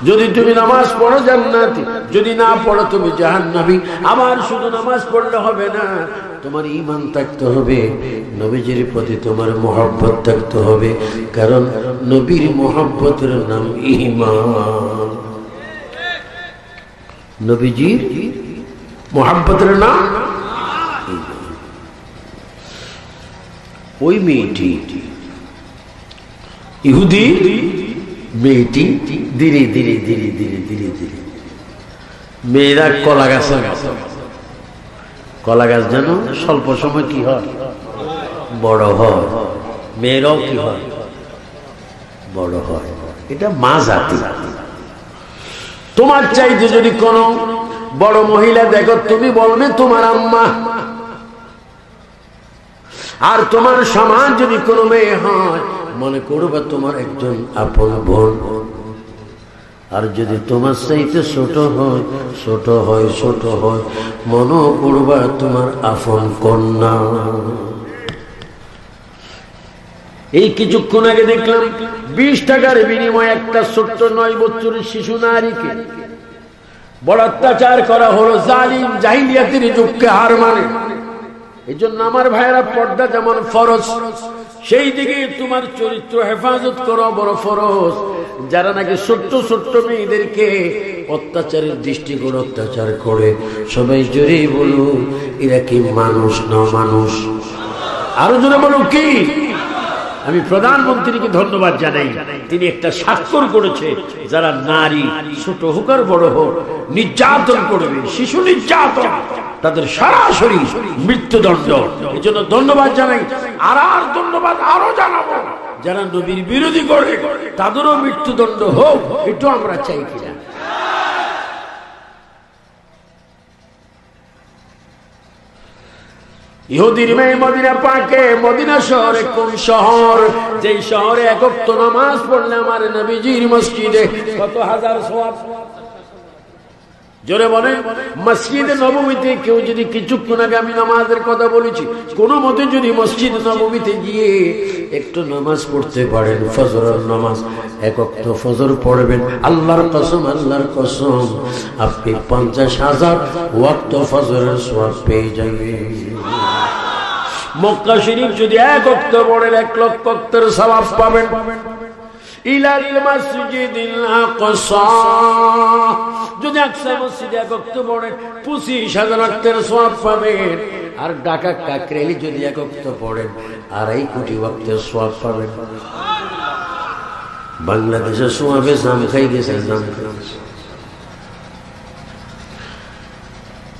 যদি তুমি নামাজ পড়ো জান্নাতি, যদি না পড়ো তুমি জাহান্নামী। আবার শুধু নামাজ পড়লে হবে না, তোমার ঈমান থাকতে হবে, নবীজির প্রতি তোমার মহব্বত থাকতে হবে, কারণ নবীর মহব্বতের নাম ঈমান। নবীজির মহব্বতের নাম। ওই মেয়েটি, ইহুদি মেয়েটি, ধীরে ধীরে ধীরে ধীরে ধীরে ধীরে মেয়েরা কলা গাছ, কলা গাছ যেন স্বল্প সময় কি হয়? বড় হয়। মেয়েরাও কি হয়? বড় হয়। এটা মা জাতি। তোমার চাইতে যদি কোনো বড় মহিলা দেখো, তুমি বলবে তোমার আম্মা। আর তোমার সমাজ যদি কোনো মেয়ে হয়, মনে করবে তোমার একজন আপন বোন। আর যদি তোমার চাইতে ছোট হয়, ছোট হয়, ছোট হয়, মনে করবা তোমার আপন কন্যা। এই কিছুক্ষণ আগে দেখলাম ২০ টাকার বিনিময়ে একটা ছোট্ট ৯ বছরের শিশু নারীকে বড় অত্যাচার করা হলো। জালিম জাহিলিয়াতের যুগকে হার মানে। এই জন্য আমার ভাইয়েরা, পর্দা যেমন ফরজ, সেই দিকে তোমার চরিত্র হেফাজত করো বড় ফরজ। যারা নাকি ছোট্ট ছোট্ট মেয়েদেরকে অত্যাচারের দৃষ্টিকোণ অত্যাচার করে, সবাই জোরে বলুন এরা কি মানুষ না মানুষ? আরো জোরে বলুন কি? আমি প্রধানমন্ত্রীকে ধন্যবাদ জানাই, তিনি একটা স্বাক্ষর করেছে, যারা নারী ছোট হোক আর বড় হোক নির্যাতন করবে, শিশু নির্যাতন, তাদের সরাসরি মৃত্যুদণ্ড। এই জন্য ধন্যবাদ জানাই। আর ধন্যবাদ আরো জানাবো, যারা নবীর বিরোধী করে তাদেরও মৃত্যুদণ্ড হোক, একটু আমরা চাই কিনা? ইহুদির মেয়ে মদিনা পাকে, মদিনা শহরে কোন শহর? যেই শহরে এক ওয়াক্ত নামাজ পড়লে আমার নবীজির মসজিদে কত হাজার সওয়াব। জোরে বলে মসজিদে নববীতে কেউ যদি, কিছুক্ষণ আগে আমি নামাজের কথা বলেছি, কোন মতে যদি মসজিদ নববীতে গিয়ে একটু নামাজ পড়তে পারেন, ফজরের নামাজ, এক ওয়াক্ত ফজর পড়বেন, আল্লাহর কসম, আল্লাহর কসম, আপনি ৫০,০০০ ওয়াক্ত ফজরের সওয়াব পেয়ে যাবেন। মক্কা শরীফ যদি এক ওয়াক্ত পড়েন ১,০০,০০০ ওয়াক্তের সওয়াব পাবেন। ইলাল মসজিদিল আকসা, যদি আকসা মসজিদে এক ওয়াক্ত পড়েন ২৫,০০০ ওয়াক্তের সওয়াব পাবেন। আর ঢাকা কাকরাইলে যদি এক ওয়াক্ত পড়েন ২.৫ কোটি ওয়াক্তের সওয়াব পাবেন। বাংলাদেশের সওয়াবে জাম খাই গেছে, জাম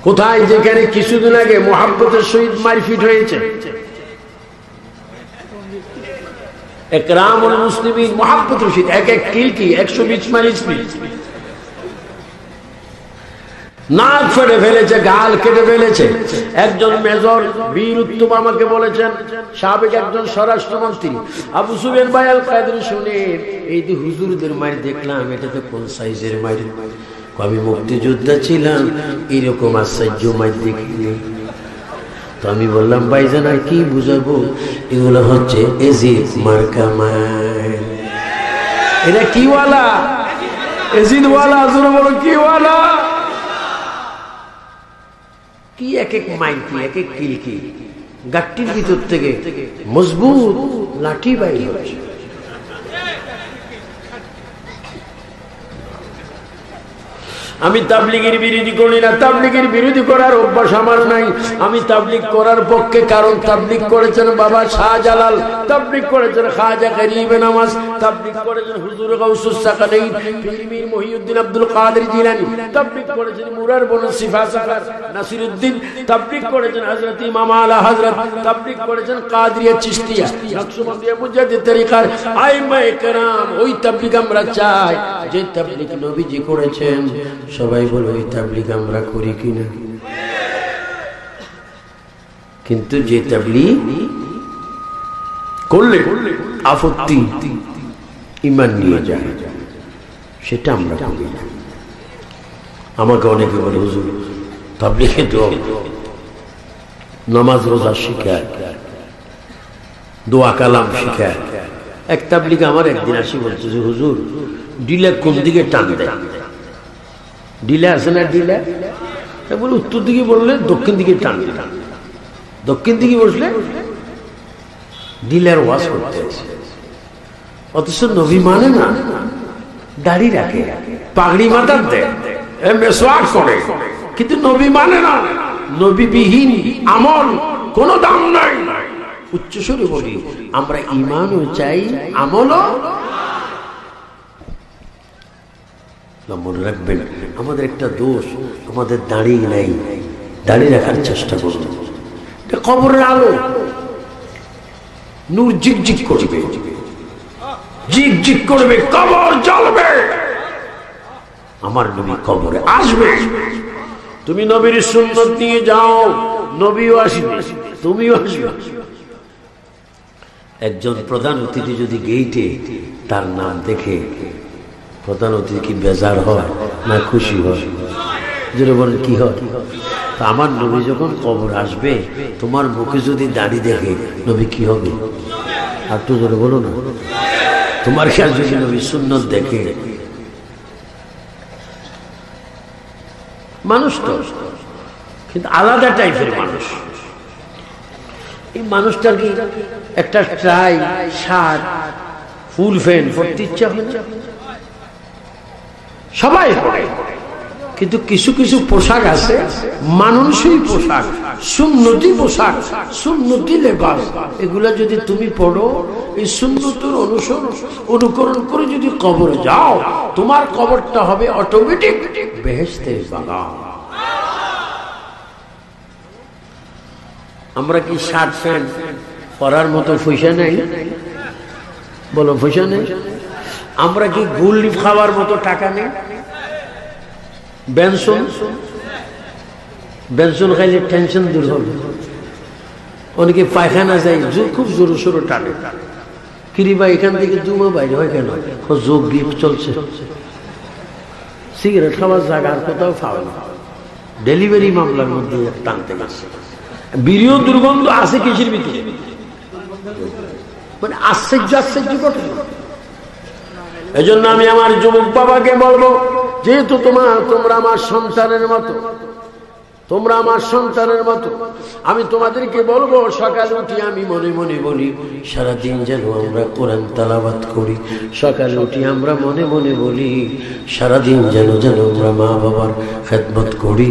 কোথায়? যেখানে কিছুদিন আগে মুহাব্বতের সহিত মারপিট হয়েছে, একরামুল মুসলিমিন মুহাব্বতের সহিত এক এক কিল কি ১২০ মাইল স্পিড। নাক ফেটে ফেলেছে, গাল কেটে ফেলেছে। একজন মেজর বীর উত্তম আমাকে বলেছেন, সাবেক একজন স্বরাষ্ট্রমন্ত্রী, আবু সুফিয়ান ভাই আল কাদরি শুনেন, এই যে হুজুরদের মায়ের দেখলাম, এটাতে কোন সাইজের মায়ের? আমি মুক্তিযোদ্ধা ছিলাম, এরকম আশ্চর্য মায়ের দেখিনি। তো আমি বললাম, ভাইজান আর কি বুঝাবো, এগুলো হচ্ছে এজিদ মার্কা মায়ের। এটা কি ওয়ালা? এজিদ ওয়ালা। জোরে বলো কি ওয়ালা? কি এক এক মাইল, কি এক এক কিল, কি গাট্টির ভিতর থেকে মজবুত লাঠি বাইর হচ্ছে। আমি তাবলীগের বিরোধী করি না, তাবলীগের বিরোধী করার অভ্যাস আমার নাই। আমি তাবলীগ করার পক্ষে, কারণ তাবলীগ করেছেন বাবা শাহজালাল, তাবলীগ করেছেন খাজা গরিব নওয়াজ, তাবলীগ করেছেন হুজুর গাউসুস সাকালাইন পীর মীর মহিউদ্দিন আব্দুল কাদের জিলানী, তাবলীগ করেছেন মুরার বনু সিফা সাকার নাসিরউদ্দিন, তাবলীগ করেছেন হযরত ইমাম আলা হযরত, তাবলীগ করেছেন কাদরিয়া চিশতিয়া, নকশবন্দিয়া মুজাদ্দিদ তরিকার আইম্মায়ে কেরাম। ওই তাবলীগ আমরা চাই যে তাবলীগ নবীজি করেছেন। সবাই বলে ওই তাবলীগ আমরা করি কিনা? কিন্তু যে তাবলীগ করলে আপত্তি ঈমান নিয়ে যায়, সেটা আমরা করি না। আমাকে অনেকে বলে, হুজুর তাবলীগে তো নামাজ রোজা শিখায়, দোয়া কালাম শিখায়। এক তাবলীগ আমার একদিন আসি বলছে যে, হুজুর ডিলা কোন দিকে টান দেয়? ডিলা আছে না, ডিলা বলে উত্তর দিকে বললে দক্ষিণ দিকে টান দেয়, দক্ষিণ দিকে বসলে ডিলার ওয়াজ করতে আছে। অথচ নবী মানে না, দাড়ি রাখে, পাগড়ি মাথার দেয়, মেসওয়াক করে, কিন্তু নবী মানে না। নবীবিহীন আমল কোনো দাম নাই। উচ্চস্বরে বলি, আমরা ঈমানও চাই, আমলও। মনে রাখবেন, আমাদের একটা দোষ, আমাদের দাড়ি নাই। দাড়ি রাখার চেষ্টা করুন। কবরের আলো, নূর জিকজিক করবে, জিকজিক করবে, কবর জ্বলবে। আমার নবী কবরে আসবে, তুমি নবীর সুন্নত নিয়ে যাও, নবীও আসবে, তুমিও আসবে। একজন প্রধান অতিথি যদি গেইটে তার নাম দেখে, প্রধান অতিথি কি বেজার হয় না খুশি হয়? যেটা বলেন কি হয়? আমার নবী যখন কবর আসবে, তোমার মুখে যদি দাড়ি দেখে, নবী কি হবে? আর তো জোরে বলো না। তোমার খেয়াল যদি নবী সুন্নত দেখে, মানুষ তো কিন্তু আলাদা টাইপের মানুষ। এই মানুষটার কি একটা ট্রাই, শার্ট, ফুল ফ্যান পড়তে ইচ্ছা হয় না? সবাই পড়ে, কিন্তু কিছু কিছু পোশাক আছে মানানসই পোশাক, সুন্নতি পোশাক, সুন্নতি লেবাস। এগুলা যদি তুমি পড়ো, এই সুন্নতের অনুকরণ করে যদি কবরে যাও, তোমার কবরটা হবে অটোমেটিক বেহেশতের বাগান। আমরা কি শার্ট প্যান্ট পরার মতো পয়সা নেই? বলো, পয়সা নেই? আমরা কি গুল্লি খাওয়ার মতো টাকা নেই? বেনসন বেনসন খাইলে টেনশন দূর হবে। অনেকে পায়খানা যায়, খুব জোর সোরো টানে, কিরি ভাই এখান থেকে দুমা বাইরে হয় কেন? যোগ গিফট চলছে। সিগারেট খাওয়ার জায়গা আর কোথাও খাওয়া না, ডেলিভারি মামলার মধ্যে টানতে গেছে। বিড়িও দুর্গন্ধ আছে কিসের ভিতরে, মানে আশ্চর্য আশ্চর্য ঘটনা। এজন্য আমি আমার যুবক বাবাকে বলবো, যেহেতু তোমরা আমার সন্তানের মতো, তোমরা আমার সন্তানের মতো, আমি তোমাদেরকে বলবো, সকালে উঠি আমি মনে মনে বলি, সারাদিন যেন আমরা কোরআন তেলাওয়াত করি। সকালে উঠি আমরা মনে মনে বলি, সারাদিন যেন আমরা মা বাবার খেদমত করি,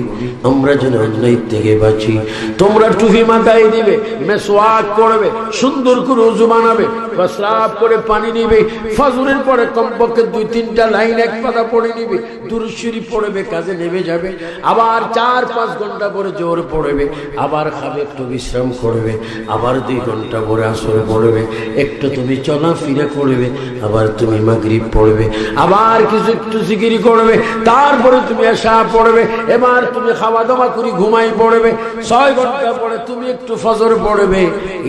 আমরা যেন অন্যায় থেকে বাঁচি। তোমরা টুপি মাথায় দিবে, মেসওয়াক করবে, সুন্দর করে ওযু বানাবে, প্রস্রাব করে পানি নিবে, ফজরের পরে কমপক্ষে 2-3টা লাইন এক পাতা পড়ে নিবে, দুরূদ শরীফ পড়বে, কাজে নেমে যাবে। আবার 4-5 ঘন্টা পরে জোহর পড়বে, আবার খাবে, একটু বিশ্রাম করবে, আবার 2 ঘন্টা পরে আসর পড়বে, একটু তুমি চলাফেরা করবে, আবার তুমি মাগরিব পড়বে, আবার কিছু একটু জিকির করবে, তারপরে তুমি এশা পড়বে, এবার তুমি খাওয়া দাওয়া করে ঘুমাই পড়বে, 6 ঘন্টা পরে তুমি একটু ফজর পড়বে।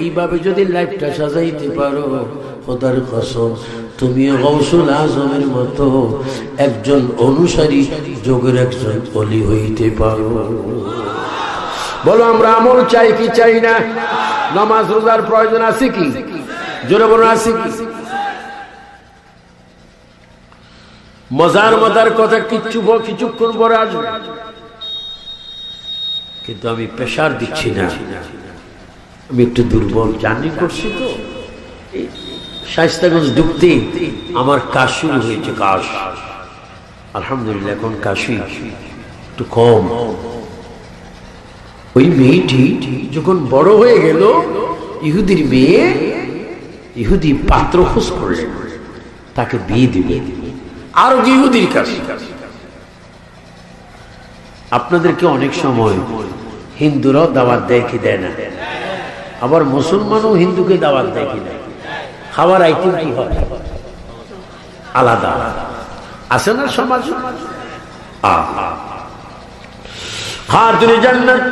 এইভাবে যদি লাইফটা সাজাইতে পারো, খোদার কসম তুমি গৌসুল আজমের মতো একজন অনুসারী, যোগের একজন ওলি হইতে পারো। বলো আমরা আমল চাই কি চাই না? নামাজ রোজার প্রয়োজন আছে কি? জোরে বলুন আছে কি? মজার কথা কিছুক্ষণ পরে আসবে, কিন্তু আমি প্রেশার দিচ্ছি না, আমি একটু দুর্বল, জার্নি করছি তো। শায়েস্তাগঞ্জ ঢুকতে আমার কাজ শুরু হয়েছে, কাজ আলহামদুলিল্লাহ এখন কাশি একটু কম। ওই মেয়েটি যখন বড় হয়ে গেল, ইহুদির মেয়ে, ইহুদি পাত্র খোঁজ করলেন, তাকে বিয়ে দিবে আর ইহুদির কাছে। আপনাদেরকে অনেক সময় হিন্দুরাও দাওয়াত দেয় কি দেয় না? আবার মুসলমানও হিন্দুকে দাওয়াত দেয় কি দেয়? খাবার আইটেম কি হয় আলাদা আছে না সমাজ? খাতুনে জান্নাত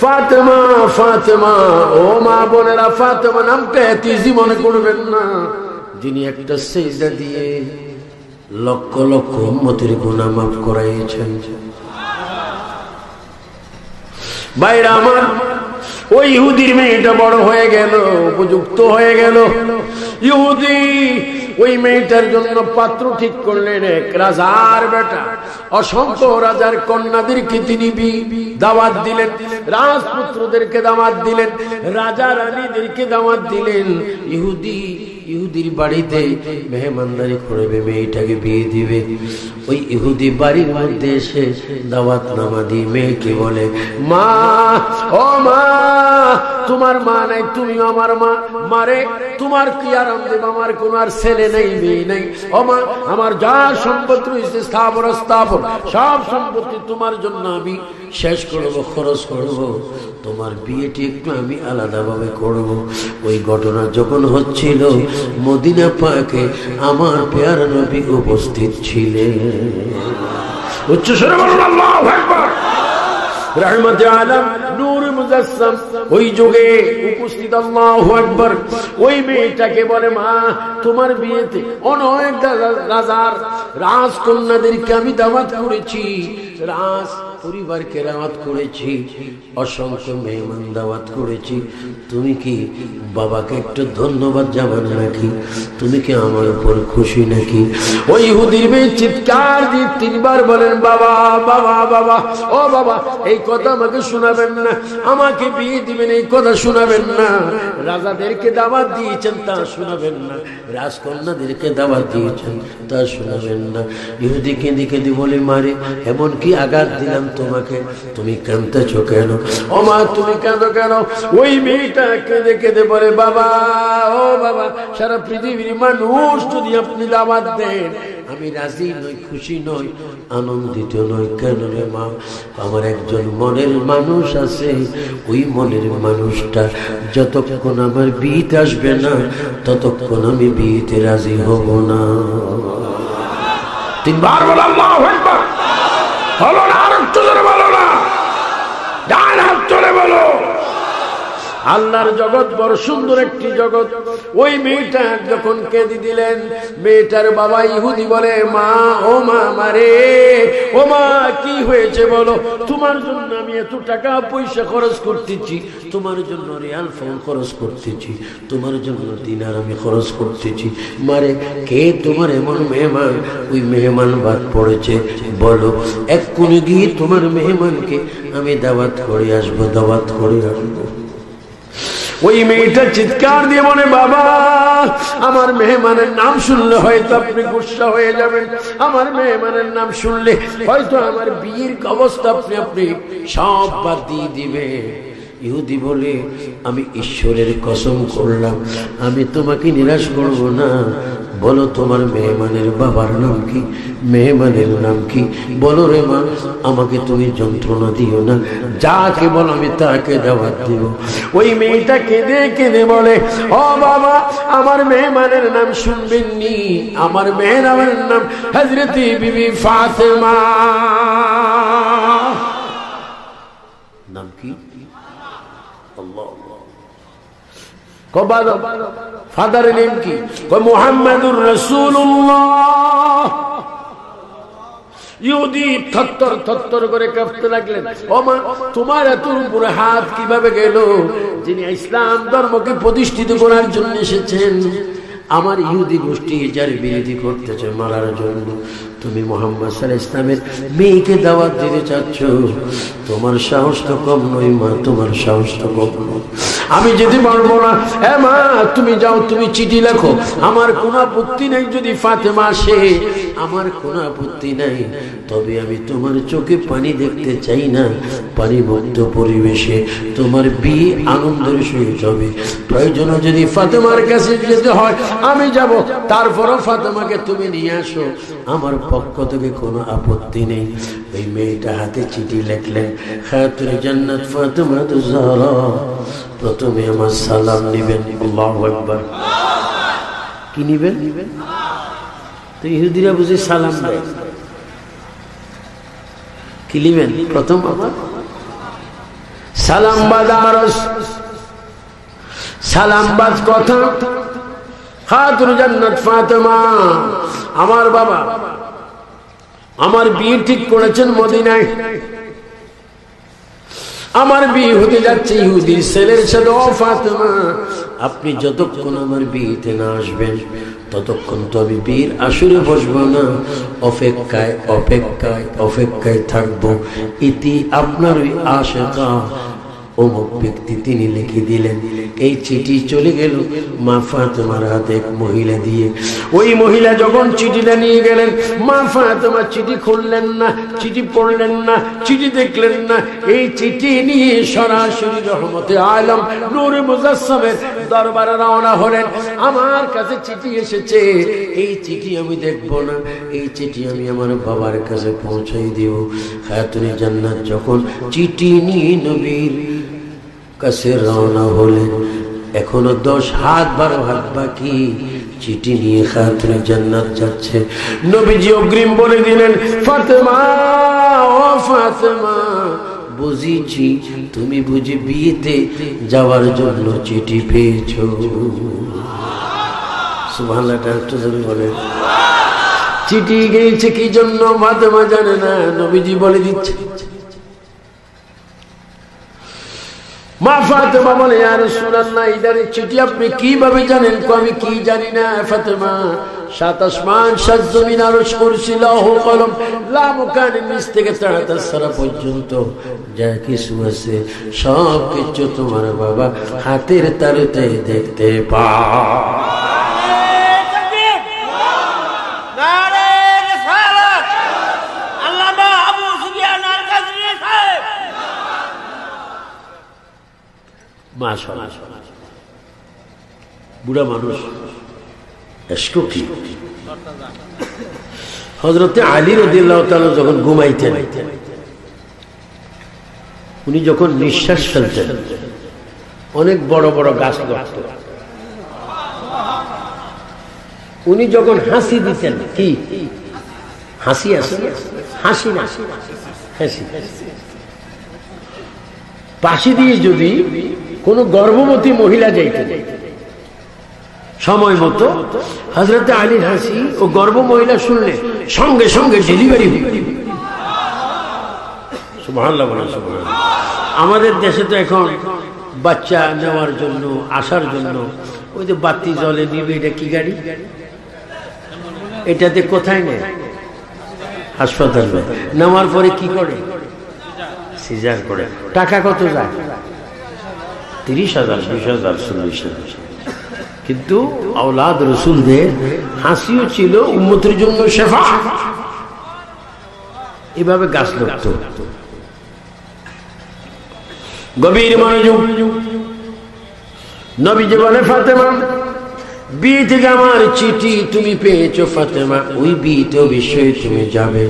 ফাতেমা, ফাতেমা, ও মা বোনেরা, ফাতেমা নামটা এত ইজি মনে করবেন না, যিনি একটা সিজদা দিয়ে লক্ষ লক্ষ উম্মতের গুনাহ মাফ করাইছেন। ভাইরা আমার, ওই ইহুদির মেয়েটা বড় হয়ে গেল, উপযুক্ত হয়ে গেল। ইহুদি ওই মেয়েটার জন্য পাত্র ঠিক করলেন, এক রাজার বেটা, অসংখ্য রাজার কন্যাদেরকে তিনি দাওয়াত দিলেন, রাজপুত্রদেরকে দাওয়াত দিলেন, রাজা রানীদেরকে দাওয়াত দিলেন। ইহুদির বাড়িতে মেহমানদারি করবে, মেয়েটাকে বিয়ে দিবে। ওই ইহুদি বাড়ির মধ্যে এসে দাওয়াত নামা দিয়ে মেয়েকে বলে, মা, ও মা, তোমার মা নাই, তুমি আমার মা। মারে তোমার কি আরাম দেব, আমার কোন আর ছেলে নেই, মেয়ে নেই। ও মা, আমার যা সম্পত্তি রয়েছে স্থাবর সব সম্পত্তি তোমার জন্য আমি শেষ করব, খরচ করব, তোমার বিয়েটি একটু আমি আলাদাভাবে করব। ওই ঘটনা যখন হচ্ছিল, মদিনা পাকে আমার পেয়ারা নবী উপস্থিত ছিলেন। উচ্চ স্বরে বলুন আল্লাহু আকবার। রহমতে আলম, নূর মুজাসসাম ওই যুগে উপস্থিত। আল্লাহু আকবার। ওই মেয়েটাকে বলে, মা, তোমার বিয়েতে অনেক রাজার রাজকন্যাদেরকে আমি দাওয়াত করেছি, রাজ পরিবারকে দাওয়াত করেছি, অসংখ্য মেহমান দাওয়াত করেছি, তুমি কি বাবাকে একটু ধন্যবাদ জানাবে নাকি? তুমি কি আমার উপর খুশি নাকি? ওই ইহুদির মেয়ে চিৎকার দিয়ে 3 বার বলেন, বাবা, বাবা, বাবা, ও বাবা, এই কথা আমাকে শোনাবেন না, আমাকে বিয়ে দিবেন এই কথা শোনাবেন না, রাজাদেরকে দাওয়াত দিয়েছেন তা শোনাবেন না, রাজকন্যাদেরকে দাওয়াত দিয়েছেন তা শোনাবেন না। ইহুদি কেঁদে কেঁদে বলে, মারে এমন কি আঘাত দিলাম তোমাকে, তুমি কাঁদতেছো কেন? ও মা, তুমি কাঁদো কেন? ওই মেয়েটা কেঁদে কেঁদে বলে, বাবা, ও বাবা, সারা পৃথিবীর মানুষ যদি আপনি দাওয়াত দেন, আমি রাজি নই, খুশি নই, আনন্দিত নই। কেন রে মা? আমার একজন মনের মানুষ আছে, ওই মনের মানুষটা যতক্ষণ আমার বিয়েতে আসবে না, ততক্ষণ আমি বিয়েতে রাজি হব না। 3 বার বলো আল্লাহু আকবার। বলো না, আর একটু জোরে বলো না, ডান হাত তুলে বলো। আল্লাহর জগৎ বড় সুন্দর একটি জগৎ। ওই মেয়েটা যখন কেঁদে দিলেন, মেয়েটার বাবা ইহুদি বলে, মা, ও মা, মারে, ও মা, কি হয়েছে বলো? তোমার জন্য আমি এত টাকা পয়সা খরচ করতেছি, তোমার জন্য রিয়াল ফোন খরচ করতেছি, তোমার জন্য দিনার আমি খরচ করতেছি। মারে, কে তোমার এমন মেহমান? ওই মেহমান বাদ পড়েছে, বলো এক্ষুনি গিয়ে তোমার মেহমানকে আমি দাওয়াত করে আসবো, দাওয়াত করে আসবো। ওই মেয়েটা চিৎকার দিয়ে বলে, বাবা, আমার মেহমানের নাম শুনলে হয়তো আপনি গুসা হয়ে যাবেন, আমার মেহমানের নাম শুনলে হয়তো আমার বিয়ের অবস্থা আপনি সব বাদ দিয়ে দিবে। ইহুদি বলে, আমি ঈশ্বরের কসম করলাম, আমি তোমাকে নিরাশ করব না, বলো তোমার মেহমানের বাবার নাম কি? মেহমানের নাম কি? বলো রে মা, আমাকে তুমি যন্ত্রণা দিও না, যাকে বলো আমি তাকে দাওয়াত দিব। ওই মেয়েটা কেঁদে কেঁদে বলে, ও বাবা, আমার মেহমানের নাম শুনবেননি? আমার মেহমানের নাম হযরত বিবি ফাতেমা। নাম কি? আল্লাহ। ফাদার নেম কি? মুহাম্মাদুর রাসূলুল্লাহ। ইহুদি থরথর থরথর করে কাঁপতে লাগলেন। ও মা, তোমার এত উপরে হাত কিভাবে গেল? যিনি ইসলাম ধর্মকে প্রতিষ্ঠিত করার জন্য এসেছেন, আমার ইহুদি গোষ্ঠী যার বিরোধী করতেছে মারার জন্য, তুমি মুহাম্মদ সাল্লাল্লাহু আলাইহি ওয়াসাল্লামের মেয়েকে দাওয়াত দিতে চাচ্ছ? তোমার সাহস তো কম নয় মা, তোমার সাহস তো কম নয়। আমি যেতে পারবো না। হ্যাঁ মা, তুমি যাও, তুমি চিঠি লেখো, আমার কোনো আপত্তি নেই যদি ফাতেমা আসে, আমার কোনো আপত্তি নাই। তবে আমি তোমার চোখে পানি দেখতে চাই না। পানিমুক্ত পরিবেশে তোমার বিয়ে আনন্দের সহিত হবে। প্রয়োজন যদি ফাতেমার কাছে যেতে হয় আমি যাব, তারপরও ফাতেমাকে তুমি নিয়ে আসো, আমার পক্ষ থেকে কোনো আপত্তি নেই। ওই মেয়েটা হাতে চিঠি লিখলেন, খাতুনে জান্নাত ফাতেমা জাহরা, প্রথমে আমার সালাম নিবেন। আল্লাহু আকবার। কি নিবেন? তো ইহুদিরা বুঝে সালাম দেয়। কি নিবেন? প্রথম আমার সালাম বাদারস, সালাম বাদ কথা। খাতুনে জান্নাত ফাতেমা, আমার বাবা আমার বিয়ে ঠিক করেছেন মদিনায়। আমার বিয়ে হতে যাচ্ছে ইহুদি ছেলের সাথে। ও ফাতেমা, আপনি যতক্ষণ আমার বিয়েতে না আসবেন ততক্ষণ তো আমি বিয়ের আসরে বসবো না। অপেক্ষায় অপেক্ষায় অপেক্ষায় থাকবো। ইতি আপনার ওই আশিকা অমুক ব্যক্তি, তিনি লিখে দিলেন। এই চিঠি চলে গেল মা ফাতেমার হাতে এক মহিলা দিয়ে। ওই মহিলা যখন চিঠিটা নিয়ে গেলেন, মা ফাতেমা চিঠি খুললেন না, চিঠি পড়লেন না, চিঠি দেখলেন না। এই চিঠি নিয়ে সরাসরি রহমতে আলম নূরে মুজাসসামের দরবারে রওনা হলেন। আমার কাছে চিঠি এসেছে, এই চিঠি আমি দেখবো না, এই চিঠি আমি আমার বাবার কাছে পৌঁছাই দিব। খাতুনে জান্নাত যখন চিঠি নিয়ে নবীর কাছে রওনা হলেন, এখনো 10 হাত 12 হাত বাকি। চিঠি নিয়ে খাতুনে জান্নাত যাচ্ছে। নবীজি অগ্রিম বলে দিলেন, ফাতেমা, ও ফাতেমা, বুঝেছি তুমি বুঝি বিয়েতে যাওয়ার জন্য চিঠি পেয়েছো। সুবহানাল্লাহ। একটু জোরে বলেন। চিঠি গিয়েছে কি জন্য ফাতেমা জানে না, নবীজি বলে দিচ্ছে। মা ফাতেমা বলে, ইয়া রাসূলুল্লাহ, ইদারে চিঠি আপনি কিভাবে জানেন? আমি কি জানি না ফাতেমা। 7 আসমান 7 জমিন আরশ কুরসি লৌহ কলম লা মুকানের নিচ থেকে তাড়াতাড়ি সারা পর্যন্ত যা কিছু আছে সব কিছু তোমার বাবা হাতের তালুতে দেখতে পায়। বুড়া মানুষ হযরতে আলী রাদিয়াল্লাহু তাআলা যখন ঘুমাইতেন, উনি যখন নিঃশ্বাস ফেলতেন অনেক বড় বড় গাছ লাগত। উনি যখন হাসি দিতেন, কি হাসি আছে, হাসি না হাসি, পাশে দিয়ে যদি কোন গর্ভবতী মহিলা যাইতেন সময় মতো, হযরতে আলীর হাসি ও গর্ভ মহিলা শুনলে সঙ্গে সঙ্গে ডেলিভারি হয়ে। সুবহানাল্লাহ বলেন সুবহানাল্লাহ। আমাদের দেশে তো এখন বাচ্চা নেওয়ার জন্য আসার জন্য ওই যে বাতি জ্বলে নিবে, এটা কি গাড়ি, এটাতে কোথায় নেয়? হাসপাতালে নেওয়ার পরে কি করে? সিজার করে। টাকা কত যায়? 30,000, 20,000, 40,000। কিন্তু আওলাদ রাসূলদের হাসিও ছিল উম্মতের জন্য শেফা। এভাবে গাছ লাগতো। গভীর মনোযোগ। নবীজি বলে, ফাতেমা বিয়ে থেকে আমার চিঠি তুমি পেয়েছো ফাতেমা, ওই বিয়েতে অবশ্যই তুমি যাবে।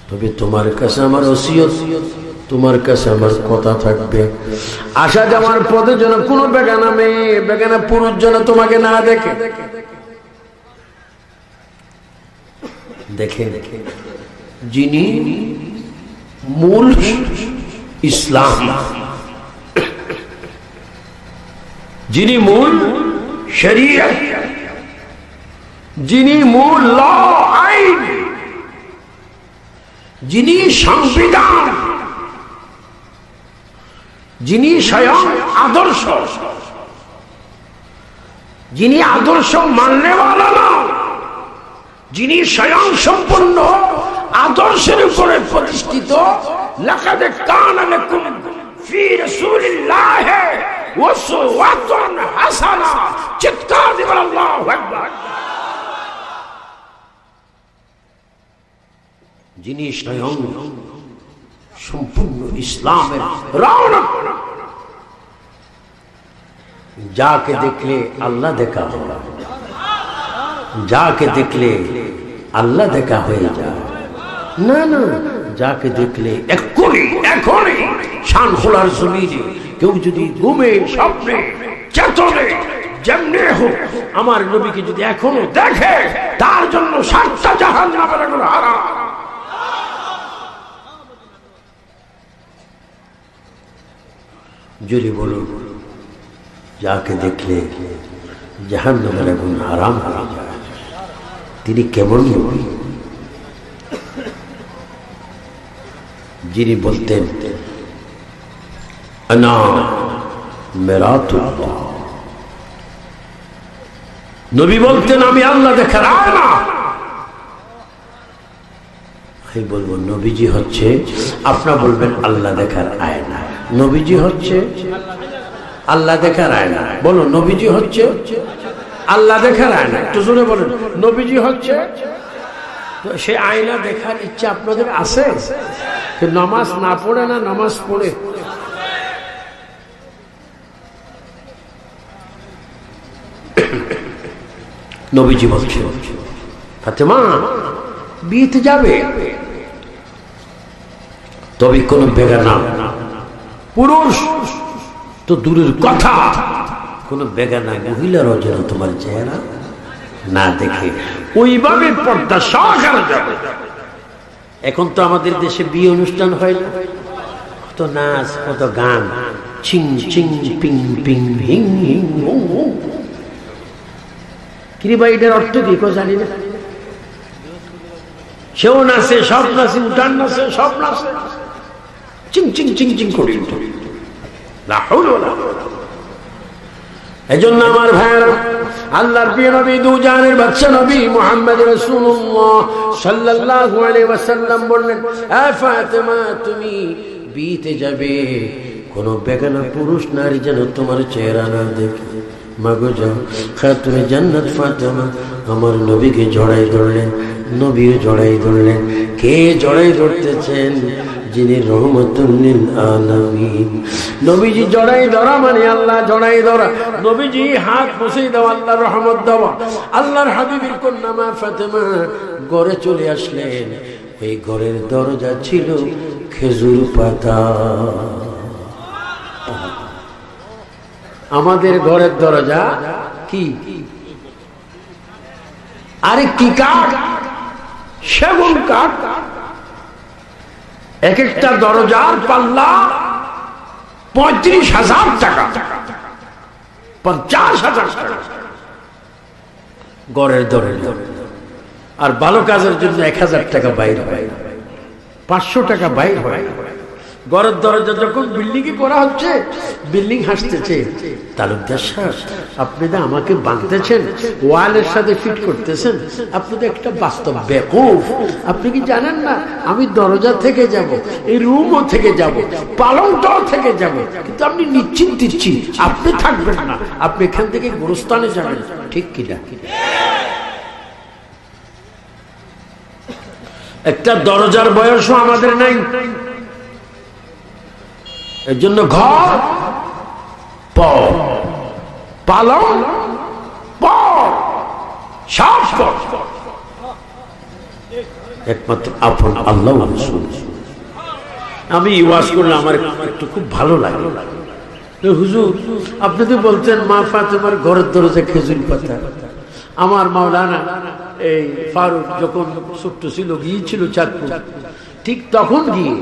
তবে তোমার কাছে আমার ওসিয়ত, তোমার কাছে আমার কথা থাকবে, আসা যাওয়ার পথে যেন কোনো বেগানা মেয়ে বেগানা পুরুষ যেন তোমাকে না দেখে। দেখেন যিনি মূল ইসলাম, যিনি মূল শরীয়ত, যিনি মূল ল আইন, যিনি সংবিধান, যিনি স্বয়ং আদর্শ, যিনি আদর্শ মাননেওয়ালা না, যিনি স্বয়ং সম্পূর্ণ আদর্শের উপরে প্রতিষ্ঠিত। লাকাদ কানা লাকুম ফি রাসূলিল্লাহি উসওয়াতুন হাসানা। চিৎকার দিবেন আল্লাহু আকবার। যিনি স্বয়ং সম্পূর্ণ ইসলামের রওনক, যাকে দেখলে আল্লাহ দেখা হয়, যাকে দেখলে আল্লাহ দেখা হয়ে যায় না, না, যাকে দেখলে এক্ষুনি এখনই শান খোলার জমিনে কেউ যদি ঘুমে স্বপ্নে চেতনে যেমনে হোক আমার নবীকে যদি এখনো দেখে, তার জন্য 7টা জাহান্নামের আগুন হারাম। জোরে বলুন, যাকে দেখলে জাহান্নামের আগুন হারাম হয়ে যায়। তিনি কেমন নবী? যিনি বলতেন আনা মেরাতুল্লাহ, নবী বলতেন আমি আল্লাহ দেখার আয়না। আমি বলবো নবীজি হচ্ছে, আপনারা বলবেন আল্লাহ দেখার আয়না। নবীজি হচ্ছে আল্লাহ দেখার আয়না। বলো নবীজি হচ্ছে আল্লাহ দেখার আয়না। একটু জোরে বলেন নবীজি হচ্ছে। তো সে আয়না দেখার ইচ্ছা আপনাদের আছে? নামাজ না পড়ে না নামাজ পড়ে? নবীজি বলছে ফাতেমা বিয়েতে যাবে, তবে কোন বেগানা পুরুষ তো দূরের কথা, কোন বেগানা মহিলারও যেন তোমার চেহারা না দেখে, ওইভাবে পর্দা সহকারে যাবে। এখন তো আমাদের দেশে বিয়ে অনুষ্ঠান হয় না, কত নাচ কত গান, চিং চিং পিং পিং হিং হিং ও। কিরে ভাই এটার অর্থ কি কেউ জানি না? সেও নাচে, সব নাচে, উঠান নাচে, সব নাচে, চিং চিং চিং চিং করে। এজন্য আমার ভাইয়েরা, আল্লাহর প্রিয় নবী দুজানের বাদশা নবী মুহাম্মদ রাসূলুল্লাহ সাল্লাল্লাহু আলাইহি ওয়াসাল্লাম বললেন, এ ফাতেমা তুমি বিয়েতে যাবে, কোন বেগানা পুরুষ নারী যেন তোমার চেহারা না দেখে। মাগো যাও খাতুনে জান্নাত ফাতেমা আমার নবীকে জড়াই ধরলেন, নবীও জড়াই ধরলেন। কে জড়াই ধরতেছেন? যিনি রহমাতুল লিল আলামিন। নবীজি জড়াই ধরা মানে আল্লাহ জড়াই ধরা। নবীজি হাত মুছে দেওয়া, আল্লাহর রহমত দেওয়া। আল্লাহর হাবিবের কন্যা মা ফাতেমা ঘরে চলে আসলেন। ওই ঘরের দরজা ছিল খেজুর পাতা। আমাদের ঘরের দরজা কি? আরে কি কাঠ? সেগুন কাঠ। এক একটা দরজার পাল্লা 35,000 টাকা, 50,000 টাকা গড়ের দরজা। আর ভালো কাজের জন্য 1,000 টাকা বাইর হয়, 500 টাকা বাইর হয়। ঘরের দরজা যখন বিল্ডিং করা হচ্ছে, বিল্ডিং হাসতেছে, তালুকদার সাহেব আপনি তো আমাকে বাঁধতেছেন, ওয়ালের সাথে ফিট করতেছেন, আপনি তো একটা বাস্তব বেকুফ। আপনি কি জানেন না আমি দরজা থেকে যাব, এই রুমও থেকে যাব, পালংটাও থেকে যাব, কিন্তু আপনি নিশ্চিত দিচ্ছি আপনি থাকবেন না, আপনি এখান থেকে গোরস্থানে যাবেন। ঠিক কিনা? একটা দরজার বয়সও আমাদের নাই। এর জন্য ঘর, পালং, সব একমাত্র আপন আল্লাহ রাসূল। আমি ওয়াজ করলে আমার একটু খুব ভালো লাগে। হুজুর আপনি তো বলছেন মা ফাতেমার ঘরের দরজা খেজুর পাতা। আমার মাওলানা এই ফারুক যখন ছোট্ট ছিল গিয়েছিল চাঁদপুর, ঠিক তখন গিয়ে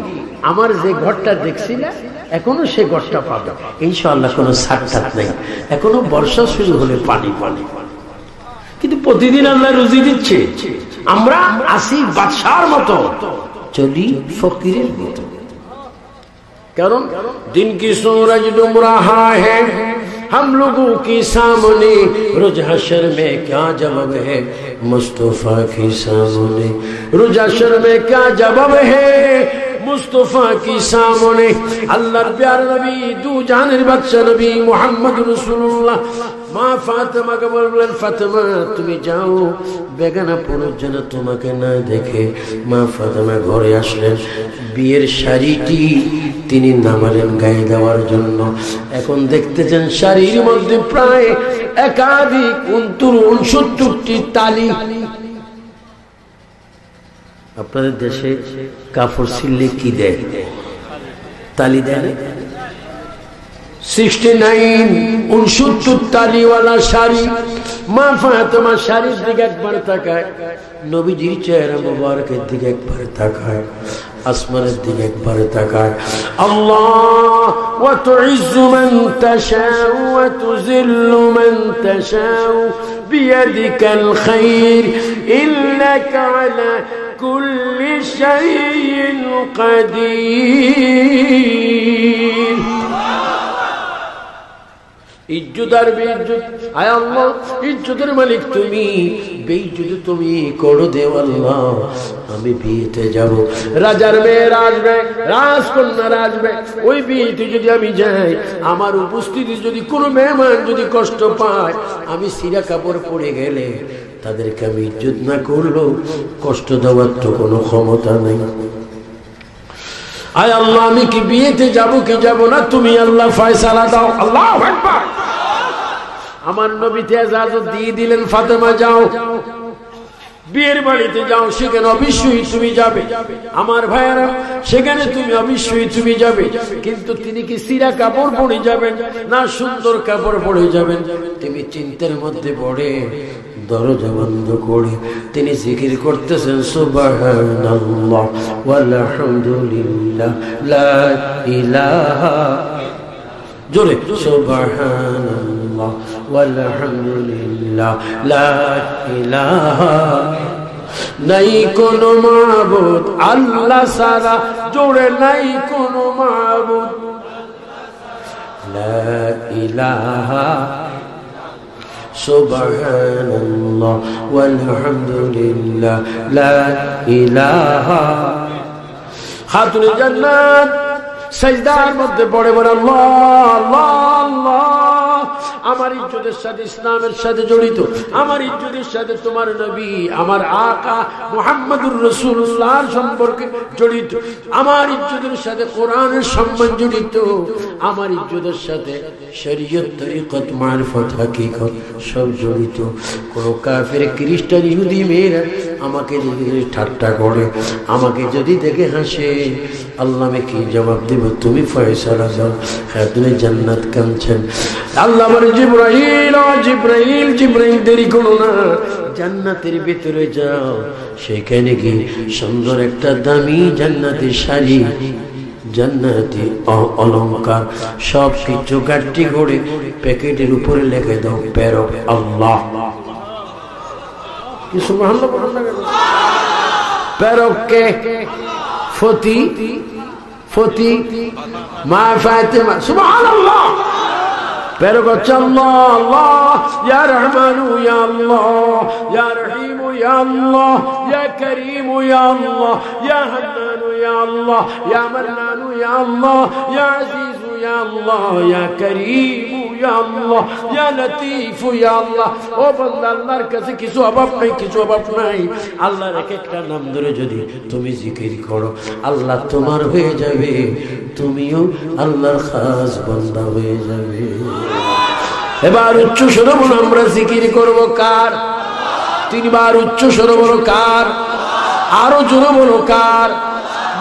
আমার যে ঘরটা দেখছি না এখনো সে ঘরটা পাবে ইনশাআল্লাহ, কোনো ছাট নেই। এখনো বর্ষা শুরু হলে পানি পানি, কিন্তু প্রতিদিন আল্লাহ রুজি দিচ্ছে। আমরা আসি বাদশার মতো, চলি ফকিরের মতো। কারণ দিন কি सूरज डूब रहा है हम लोगों के सामने, रोज हशर में क्या जवाब है मुस्तफा के सामने, रोज हशर में क्या जवाब है मुस्तफा की सामने। अल्लाहर प्यारे नबी दू জানের বাদশা নবী মুহাম্মদ রাসূলুল্লাহ মা ফাতেমা কে বললেন, ফাতেমা তুমি যাও, বেগানা পুরুষ যেন তোমাকে না দেখে। মা ফাতেমা ঘরে আসলেন, বিয়ের শাড়িটি তিনি নামালেন গায়ে দেওয়ার জন্য। এখন দেখতেছেন শাড়ির মধ্যে প্রায় একাধিক 69টি তালি। আপনাদের দেশে কাপড় ছিললে কি দেয়? তালি দেয়। 69 তালিওয়ালা শাড়ি। মা ফাতেমা শাড়ির দিকে একবার তাকায়, নবীজির চেহারা মুবারকের দিকে একবার তাকায়, আসমানের দিকে একবার তাকায়। আল্লাহ ওয়া তুইজ্জু মান তাশাউ ওয়া তুযিল্লু মান তাশাউ বিয়াদিকাল খায়র ইন্নাকা আলা কুল্লি শাইইন কাদির। ইজ্জত আর বেইজ্জত, আয় আল্লাহ ইজ্জতের মালিক তুমি, বেইজ্জত তুমি করো দেও আল্লাহ। আমি বিয়েতে যাব, রাজার মেয়েরা আসবে, রাজকন্যারা আসবে, ওই বিয়েতে যদি আমি যাই, আমার উপস্থিতি যদি কোনো মেহমান যদি কষ্ট পায়, আমি সিরা কাপড় পরে গেলে তাদেরকে আমি ইজ্জত না করলেও কষ্ট দেওয়ার তো কোনো ক্ষমতা নেই। আয় আল্লাহ আমি কি বিয়েতে যাব কি যাব না, তুমি আল্লাহ ফয়সালা দাও। আল্লাহু আকবার। আমার নবীতে ইজাজত দিয়ে দিলেন, ফাতেমা যাও, বিয়ের বাড়িতে যাও, সেখানে অবশ্যই তুমি যাবে। আমার ভাইয়েরা সেখানে তুমি অবশ্যই তুমি যাবে, কিন্তু তিনি কি সিরা কাপড় পরে যাবেন না সুন্দর কাপড় পরে যাবেন? তুমি চিন্তার মধ্যে পড়ে দরজা বন্ধ করে তিনি জিকির করতেছেন, সুবহানাল্লাহ ওয়ালহামদুলিল্লাহ লা ইলাহা, জোরে সুবহানাল্লাহ ওয়ালহামদুলিল্লাহ লা ইলাহা, নাই কোনো মাবুদ আল্লাহ ছাড়া, জোরে নাই কোনো মাবুদ, লা ইলাহা সুবহানাল্লাহ ওয়ালহামদুলিল্লাহ লা ইলাহা। খাতুনে জান্নাত সাজদার মধ্যে পড়ে বলে আল্লাহ আল্লাহ আল্লাহ, আমার ইজ্জতের সাথে ইসলামের সাথে জড়িত, আমার ইজ্জতের সাথে তোমার নবী আমার আকা মুহাম্মদুর রাসূলুল্লাহর সম্পর্কে জড়িত, আমার ইজ্জতের সাথে কোরআনের সম্মান জড়িত, আমার ইজ্জতের সাথে শরীয়ত তরিকত মারফত হাকিকত সব জড়িত। কোন কাফের খ্রিস্টান ইহুদি মেয়েরা আমাকে যদি ঠাট্টা করে, আমাকে যদি দেখে হাসে, আল্লাহ আমি কি জবাব দেব? তুমি ফয়সালা দাও। হ্যাঁ তুমি জান্নাত কাঁদছেন, আল্লাহ আমার জিবরাইল জিবরাইল জিবরাইল দেরি করো না, জান্নাতের ভিতরে যাও, সেখানে গিয়ে সুন্দর একটা দামি জান্নাতি শাড়ি, জান্নাতি অলংকার সব কিছু গাঠি করে প্যাকেটের উপরে লিখে দাও প্রেরক আল্লাহ। কি সুবহানাল্লাহ, প্রেরককে ফতি ফতি মা ফাতেমা, সুবহানাল্লাহ। প্রেরক হচ্ছে আল্লাহ আল্লাহ, ইয়া রহমানু ইয়া আল্লাহ, ইয়া রহিমু ইয়া আল্লাহ, ইয়া করিমু ইয়া আল্লাহ, ইয়া হান্নানু ইয়া আল্লাহ, ইয়া মান্নানু ইয়া আল্লাহ, ইয়া আজিজু ইয়া আল্লাহ, ইয়া করিমু ইয়া আল্লাহ, ইয়া লতীফু ইয়া আল্লাহ। ও বান্দা, আল্লাহর কাছে কিছু অভাব নাই, কিছু অভাব নাই। আল্লাহর এক একটা নাম ধরে যদি তুমি জিকির করো, আল্লাহ তোমার হয়ে যাবে, তুমিও আল্লাহর খাস বান্দা হয়ে যাবে। এবার উচ্চ স্বরে বলো, আমরা জিকির করব কার? তিনবার উচ্চ স্বরে বলো কার? আরো জোরে বলো কার?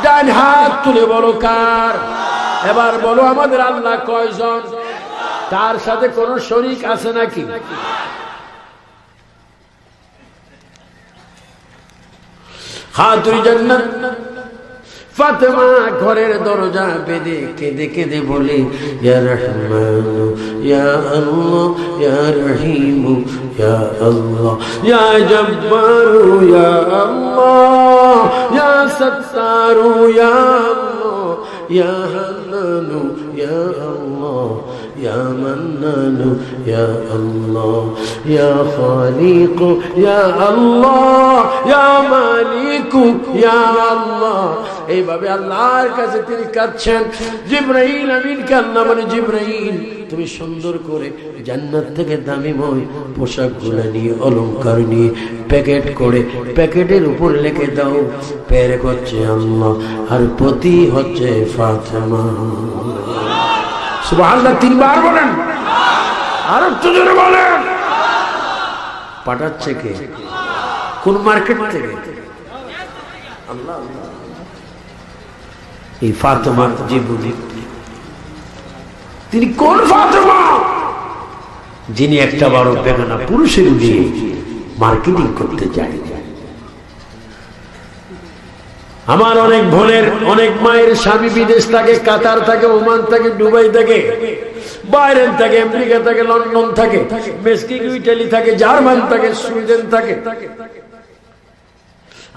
ডান হাত তুলে বলো কার? এবার বলো আমাদের আল্লাহ কয়জন? তার সাথে কোন শরীক আছে নাকি? খাতুন জান্নাত ফাতেমা ঘরের দরজা বেঁধে কেঁদে কেঁদে বলে, ইয়া রহমান ইয়া আল্লাহ ইয়া রহিম ইয়া আল্লাহ ইয়া জব্বার ইয়া আল্লাহ ইয়া সত্তার ইয়া আল্লাহ ইয়া হান্নান ইয়া আল্লাহ ইয়া মান্নান ইয়া আল্লাহ ইয়া খালিক ইয়া আল্লাহ ইয়া মালিক ইয়া আল্লাহ। এইভাবে আল্লাহর কাছে তিনি কাঁদছেন। জিবরাইল আমিনকে আল্লাহ বলে, জিবরাইল তুমি সুন্দর করে জান্নাত থেকে দামিময় পোশাকগুলো নিয়ে, অলংকার নিয়ে প্যাকেট করে প্যাকেটের উপর লিখে দাও, পেরেক হচ্ছে আল্লাহ আর প্রতি হচ্ছে ফাতেমা। সুবহানাল্লাহ তিনবার বলেন, আর একটু জোরে বলেন। পাঠাচ্ছে কে? কোন মার্কেট থেকে? আল্লাহ। এই ফাতেমা জীবনী, তিনি কোন ফাতেমা? যিনি একটা বারো বেগানা পুরুষের দিয়ে মার্কেটিং করতে যায়। আমার অনেক বোনের, অনেক মায়ের স্বামী বিদেশ থাকে, কাতার থাকে, ওমান থাকে, দুবাই থাকে, বাইরেন থাকে, আমেরিকা থাকে, লন্ডন থাকে, মেক্সিকো, ইটালি থাকে, জার্মান থাকে, সুইডেন থাকে।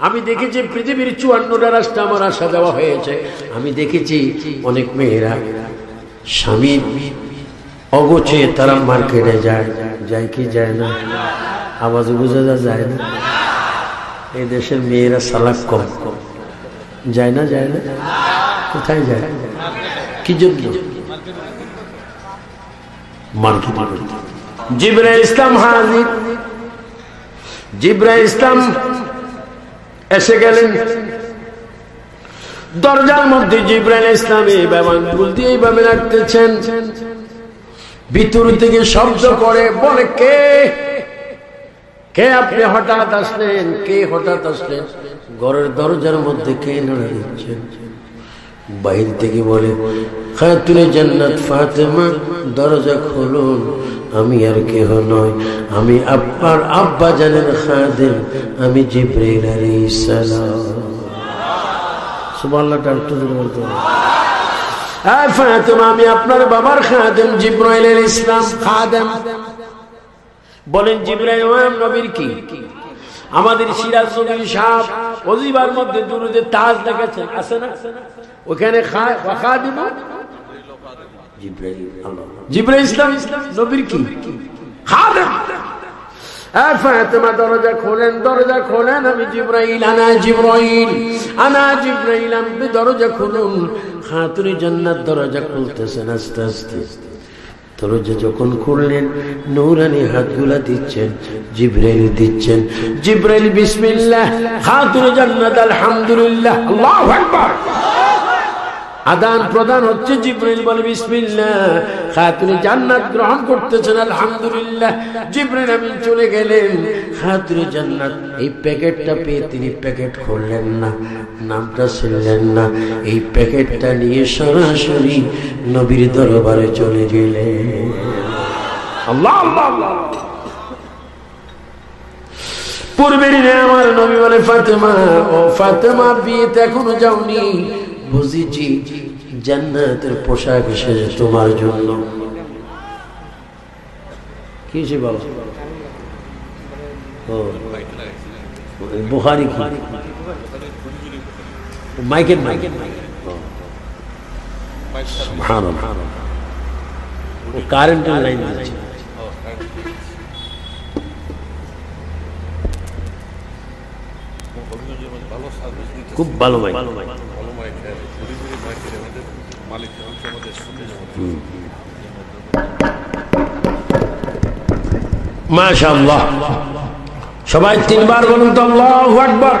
আমি দেখেছি পৃথিবীর 54টা রাষ্ট্রে আমার আসা দেওয়া হয়েছে। আমি দেখেছি অনেক মেয়েরা স্বামী অগোছে তারা মার্কেটে যায়, যায় কি যায় না? আওয়াজ বোঝা যায় না? এই দেশের মেয়েরা সালাক কম যায় না, যায় না? কোথায় যায়? কি জন্য? মার্কেটে। জিবরাইল ইসলাম হাজির। জিবরাইল ইসলাম এসে গেলেন দরজার মধ্যে। জিবরাইল ইসলাম এইভাবে আঙ্গুল দিয়ে এইভাবে রাখতেছেন। ভিতর থেকে শব্দ করে বলে, কে কে আপনি হঠাৎ আসলেন? কে হঠাৎ আসলেন? ঘরের দরজার মধ্যে কে নাড়া দিচ্ছেন? বাহির থেকে বলে, খাতুনে জান্নাত ফাতেমা দরজা খুলুন। আমি আর কেহ নয়, আমি আপনার আব্বা জানের খাদেম, আমি জিবরাইল আলাইহিস সালাম। সুবহানাল্লাহ। বলতে ফাতেমা, আমি আপনার বাবার খাদেম জিবরাইল আলাইহিস সালাম খাদেম। বলেন জিবরাইল নবীর কি? আমাদের সিরাজ নবীর সাহেব ওজিবার মধ্যে দুরুদে তাজ দেখাচ্ছেন, আছে না? ওখানে খাদিম জিবরাইল, আল্লাহ জিবরাইল ইসলাম নবীর কি খাদেম। ফাতেমা দরজা খোলেন, দরজা খোলেন। আমি জিবরাইল, আনা জিবরাইল, আনা জিবরাইল। আমি দরজা খুলুন। খাতুনে জান্নাত দরজা খুলতেছেন আস্তে আস্তে। দরজা যখন খুললেন, নূরানি হাতগুলা দিচ্ছেন, জিবরাইল দিচ্ছেন। জিবরাইল বিসমিল্লাহ, খাতুনে জান্নাত আলহামদুলিল্লাহ, আল্লাহু আকবার। আদান প্রদান হচ্ছে, জিবরাইল বলে বিসমিল্লাহ, খাতুনে জান্নাত গ্রহণ করতেছেন আলহামদুলিল্লাহ। জিবরাইল আমিন চলে গেলেন। খাতুনে জান্নাত এই প্যাকেটটা পেয়ে তিনি প্যাকেট খুললেন না, নামটা শুনলেন না। এই প্যাকেটটা নিয়ে সরাসরি নবীর দরবারে চলে গেলেন। আল্লাহ আল্লাহ। পূর্বের আমার নবী বলে, ফাতেমা, ও ফাতেমা, বিয়েতে এখনো যাওনি? বুঝেছি, জান্নাতের পোশাক এসেছে তোমার জন্য। কি সে বাবা? ও বুখারী কি মাইকের মাইকের সুবহানাল্লাহ। ও কারেন্টের লাইন আছে। খুব ভালো মাইক। মাশাআল্লাহ। সবাই তিনবার বলুন তো আল্লাহু আকবার।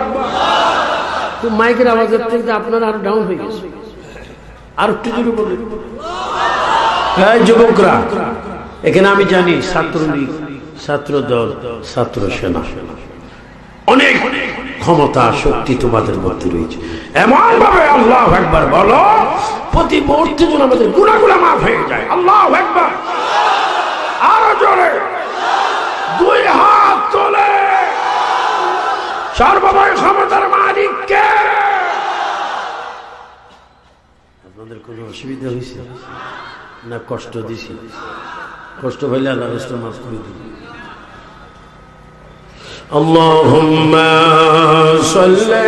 তো মাইকের আওয়াজের থেকে আপনারা আরো ডাউন হয়ে গেছে। আর একটু জোরে বলুন। হ্যাঁ যুবকরা, এখানে আমি জানি ছাত্রলীগ, ছাত্র দল, ছাত্র সেনা, অনেক ক্ষমতা শক্তি তোমাদের মধ্যে রয়েছে। এমন ভাবে আল্লাহু আকবার বলো প্রতি মুহূর্তে যেন আমাদের গুনাহগুলো মাফ হয়ে যায়। আল্লাহু আকবার, আরো জোরে দুই হাত তোলে। সর্বময় ক্ষমতার মালিক কে? আপনাদের কোনো অসুবিধা হয়েছে না? কষ্ট দিছি? কষ্ট হইলে আল্লাহ রাস্তা মাফ করে দিন। আল্লাহুম্মা সাল্লি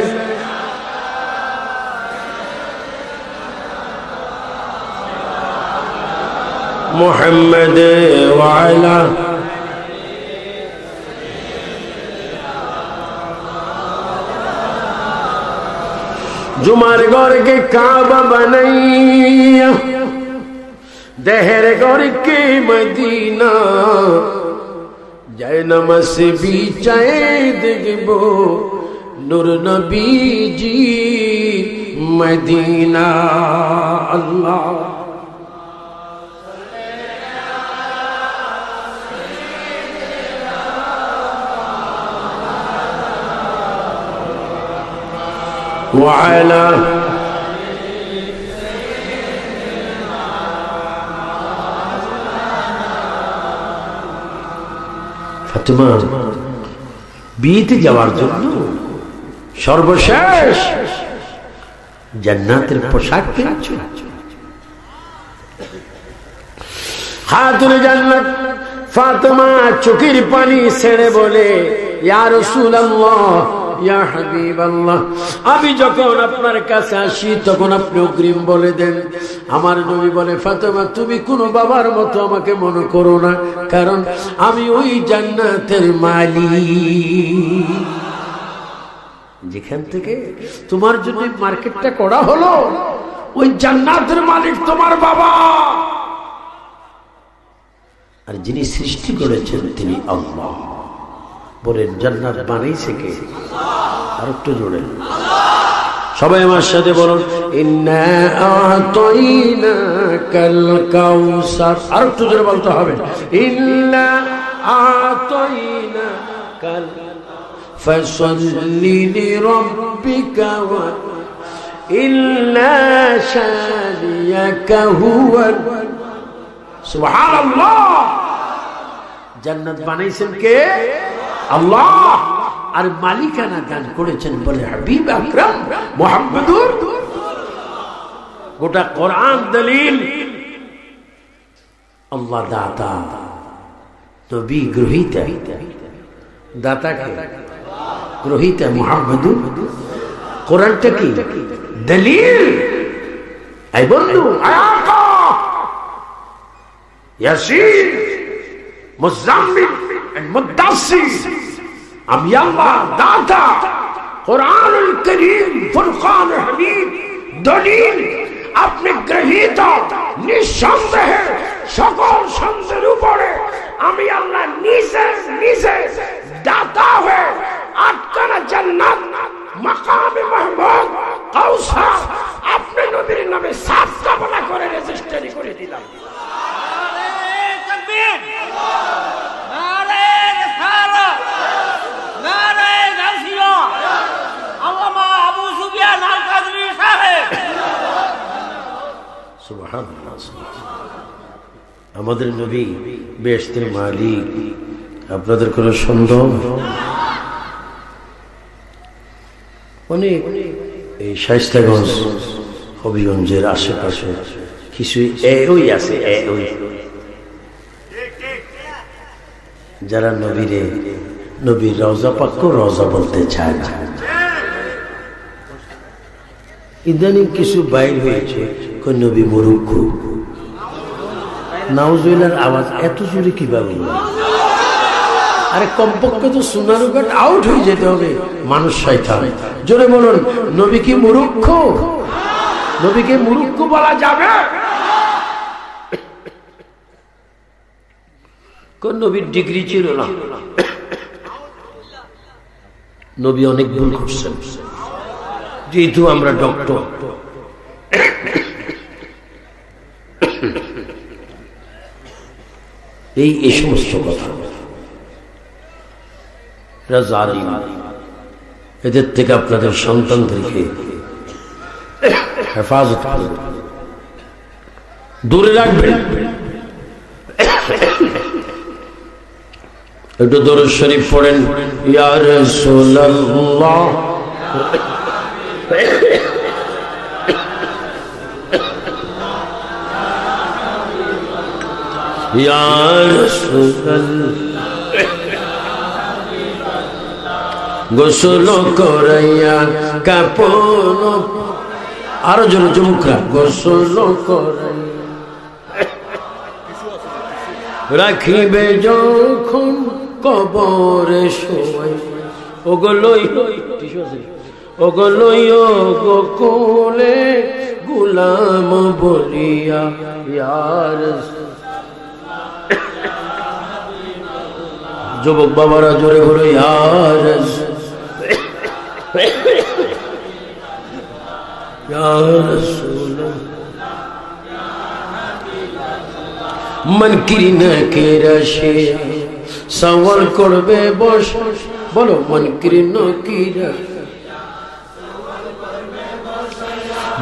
মুহাম্মাদ ওয়া আলা जुमार गौर के काबा बनैया दहर गौर के मदीना जय नमस बीचाए देखबो नूर नबी जी मदीना। अल्लाह وعلى ফাতেমা বিয়েতে যাওয়ার জন্য সর্বশেষ জান্নাতের পোশাক কিনেছো। খাতুনে জান্নাত ফাতেমা চোখের পানি ছেড়ে বলে, ইয়া রাসূলুল্লাহ, ইয়া হাবিবাল্লাহ, আমি যখন আপনার কাছে আসি তখন আপনি অগ্রিম বলে দেন। আমার নবী বলে, ফাতেমা তুমি কোনো বাবার মতো আমাকে মনে করো না, কারণ আমি ওই জান্নাতের মালিক। যেখান থেকে তোমার জন্য মার্কেটটা করা হলো, ওই জান্নাতের মালিক তোমার বাবা। আর যিনি সৃষ্টি করেছেন তিনি আল্লাহ। বলেন জান্নাত বানাইছে কে? আর একটু জোরে সবাই আমার সাথে বলুন, ইন্না আ'তাইনাকাল কাউসার। আর একটু জোরে বলতে হবে, ইন্না আ'তাইনাকাল ফাসাল্লি লিরাব্বিকা ওয়া ইন্না শানিয়াকা হুয়াল। সুবহানাল্লাহ। জান্নাত বানাইছেন কে? আল্লাহ। আর মালিকানা দান করেছেন বলে হাবিব আকরাম মুহাম্মদুর। গোটা কোরআন দলিল। আল্লাহ দাতা, নবী গ্রহীতা। দাতা কে? গ্রহীতা মুহাম্মদুর। কোরআনটা কি? দলিল। এই বন্ধু আয়াত ইয়াসিন মুজাম্মিল মুদাসসির। আমি আল্লাহ দাতা। কোরআনুল কারীম ফুরকান হামিদ দলিল। আপনি গ্রহীতা নিঃসন্দেহে সকল সন্দেহের উপরে আমি আল্লাহ নিজে নিজে দাতা হয়ে আটখানা জান্নাত, মাকামে মাহমুদ, কাউসার আপনি নবীর নামে স্থাপনা করে রেজিস্ট্রি করে দিলাম। আমাদের নবী বেহেশতের মালিক। আপনাদের কোনো সন্দেহ? অনেক এই শায়েস্তাগঞ্জ হবিগঞ্জের আশেপাশে কিছু ওই আছে যারা নবীর রওজা পাক রওজা বলতে চায় না। ইদানিং কিছু বাইর হয়েছে নবী মূর্খ। নাউজুবিল্লাহর আওয়াজ এত জোরে কিভাবে? আরে কমপক্ষে তো সোনার ঘাট আউট হয়ে যেতে হবে। মানুষ শয়তান। জোরে বলুন, নবী কি মূর্খ? নবীকে মূর্খ বলা যাবে? কোন নবীর ডিগ্রি ছিল না। নবী অনেক ভুল করছেন, যেহেতু আমরা ডক্টর। এই সমস্ত কথা জালিম এদের থেকে আপনাদের সন্তানদেরকে হেফাজত করবেন, দূরে রাখবেন। একটু দরুদ শরীফ পড়েন, ইয়া রাসূলুল্লাহ। ইয়া রাসূলুল্লাহ গোসল করাইয়া কাপন, আরো জোরে যুবকরা, গোসল করাইয়া রাখিবে যখন কবরে শোয়, ওগলই ওগলই গো কোলে গুলাম বলিয়া, ইয়া রাসূলুল্লাহ। যুবক বাবারা জোরে বলো, ইয়া রাসূলুল্লাহ, ইয়া রাসূলুল্লাহ। মনকির না কে রশে সওয়াল করবে বস, বলো মনকির নকিরা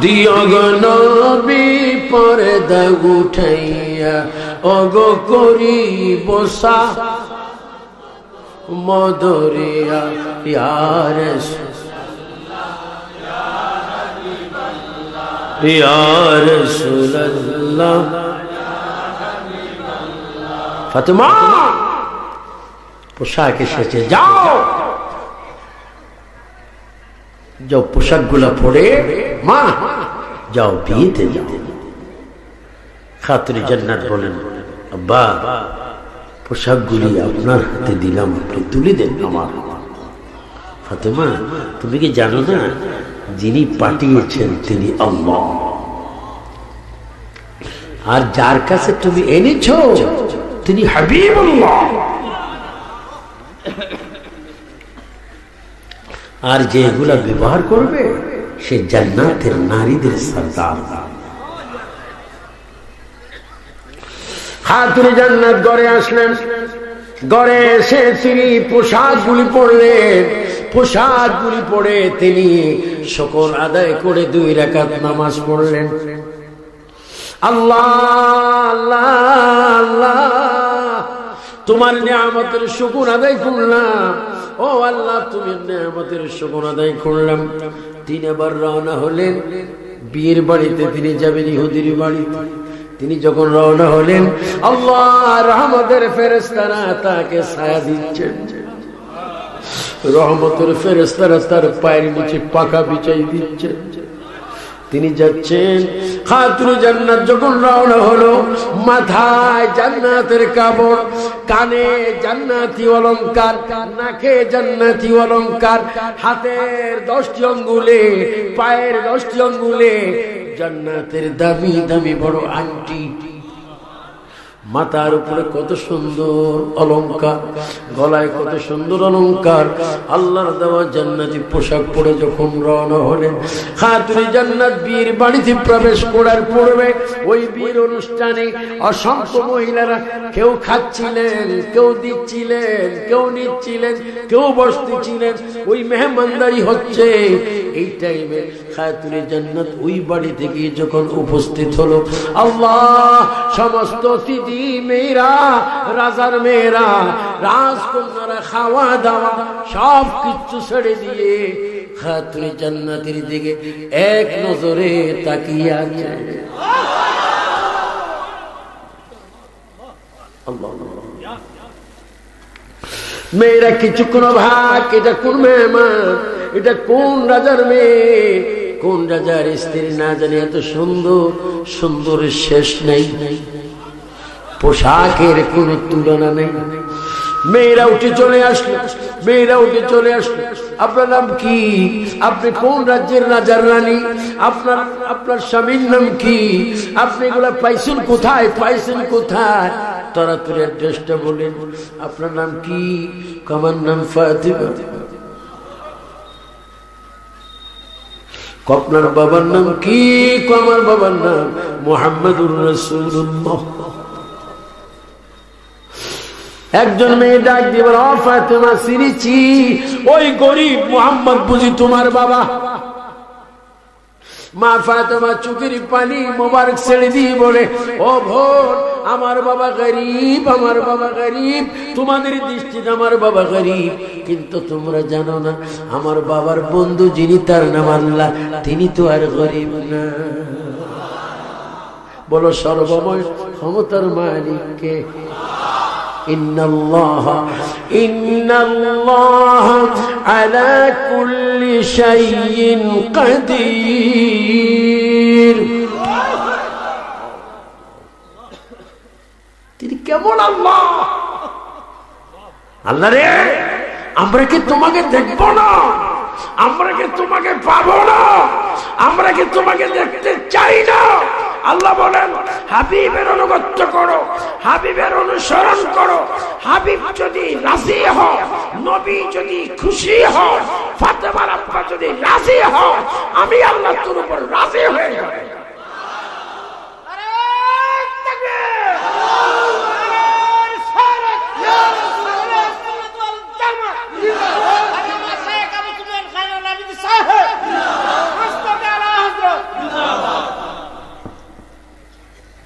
দিও গো নবী পর্দা উঠাইয়া, ওগো করি বসা মদরিয়া, ইয়া রাসূলুল্লাহ ইয়া রাসূলুল্লাহ। ফাতেমা পোশাক এসেছে, যাও যাও পোশাক গুলা পরে মা যাও বিয়েতে যাও। খাতুনে জান্নাত বলেন, আব্বা পোশাকগুলি আপনার হাতে দিলাম, আপনি তুলে দেন আমার। ফাতেমা তুমি কি জানো না যিনি পাঠিয়েছেন তিনি আল্লাহ, আর যার কাছে তুমি এনেছো তিনি হাবিবুল্লাহ, আর যেগুলা ব্যবহার করবে সে জান্নাতের নারীদের সরদার। খাতুনে জান্নাত ঘরে আসলেন, ঘরে এসে তিনি পোশাকগুলি পরলেন, পোশাকগুলি পরে তিনি শুকর আদায় করে 2 রাকাত নামাজ পড়লেন। আল্লাহ আল্লাহ আল্লাহ, তোমার নিয়ামতের শুকর আদায় করলাম, ও আল্লাহ তুমি নিয়ামতের শুকর আদায় করলাম। 3 বার রওনা হলেন বিয়ের বাড়িতে, তিনি যাবেন ইহুদির বাড়িতে। তিনি যখন রওনা হলেন, আল্লাহ রহমতের ফেরেশতারা তাকে ছায়া দিচ্ছেন, রহমতের ফেরেশতারা তার পায়ের নিচে পাখা বিছাই দিচ্ছেন। তিনি যাচ্ছেন। খাতুনে জান্নাত যখন রওনা হলো, মাথায় জান্নাতের কাপড়, কানে জান্নাতি অলংকার, নাকে জান্নাতি অলংকার, হাতের 10টি আঙ্গুলে, পায়ের 10টি আঙ্গুলে জান্নাতের দামি দামি বড় আংটি, মাথার উপরে কত সুন্দর অলংকার, গলায় কত সুন্দর অলংকার, আল্লাহর দেওয়া জান্নাতি পোশাক পরে যখন রওনা হলেন। খাতুনে জান্নাত বিয়ের বাড়িতে প্রবেশ করার পূর্বে ওই বিয়ের অনুষ্ঠানে অসংখ্য মহিলারা কেউ খাচ্ছিলেন, কেউ দিচ্ছিলেন, কেউ নিচ্ছিলেন, কেউ বসতেছিলেন, ওই মেহমানদারি হচ্ছে। এই টাইমে খাতুনে জান্নাত ওই বাড়ি থেকে যখন উপস্থিত হলো, আল্লাহ সমস্ত অতিথি মেয়েরা, রাজার মেয়েরা, রাজকন্যারা খাওয়া দাওয়া সব কিছু ছেড়ে দিয়ে খাতুনে জান্নাতের দিকে এক নজরে তাকিয়ে আছে। মেয়েরা কিছুক্ষণ ভাগ, এটা কোন মেহমান, এটা কোন রাজার মেয়ে, কোন রাজার স্ত্রী না জানি এত সুন্দর, সুন্দরের শেষ নেই, পোশাকের কোন তুলনা নেই। মেয়েরা উঠে চলে আসলো, মেয়েরা উঠে চলে আসলো। আপনার নাম কি? আপনি কোন রাজ্যের রাজার রানী? আপনার স্বামীর নাম কি? আপনি এগুলা পাইছেন কোথায়, পাইছেন কোথায়? তাড়াতাড়ি অ্যাড্রেসটা বলেন। আপনার নাম কি? আমার নাম ফাতিমা। আপনার বাবার নাম কি? আমার বাবার নাম মুহাম্মাদুর রাসূলুল্লাহ। একজন মেয়ে ডাক দিয়ে বলে, ও ফাতেমা সিরিচি, ওই গরিব মুহাম্মদ বুঝি তোমার বাবা? মা ফাতেমা চোখের পানি মোবারক ছেড়ে দিয়ে বলে, ও বোন, আমার বাবা গরিব, আমার বাবা গরিব, তোমাদের দৃষ্টিতে আমার বাবা গরিব, কিন্তু তোমরা জানো না আমার বাবার বন্ধু যিনি, তার নাম আল্লাহ, তিনি তো আর গরিব না। বলো সর্বময় ক্ষমতার মালিককে। ইন্নাল্লাহ আলা কুল্লি শাইইন কাদির। তিনি কেমন আল্লাহ? আল্লাহ রে, আমরা কি তোমাকে দেখবো না? আমরা কি তোমাকে পাবো না? আমরা কি তোমাকে দেখতে চাই না? আল্লাহ বলেন, হাবিবের অনুগত্য করো, হাবিবের অনুসরণ করো। হাবিব যদি রাজি হয়, নবী যদি খুশি হয়, ফাতেমার আব্বা যদি রাজি হয়, আমি আল্লাহ তোর উপর রাজি হয়ে যাব।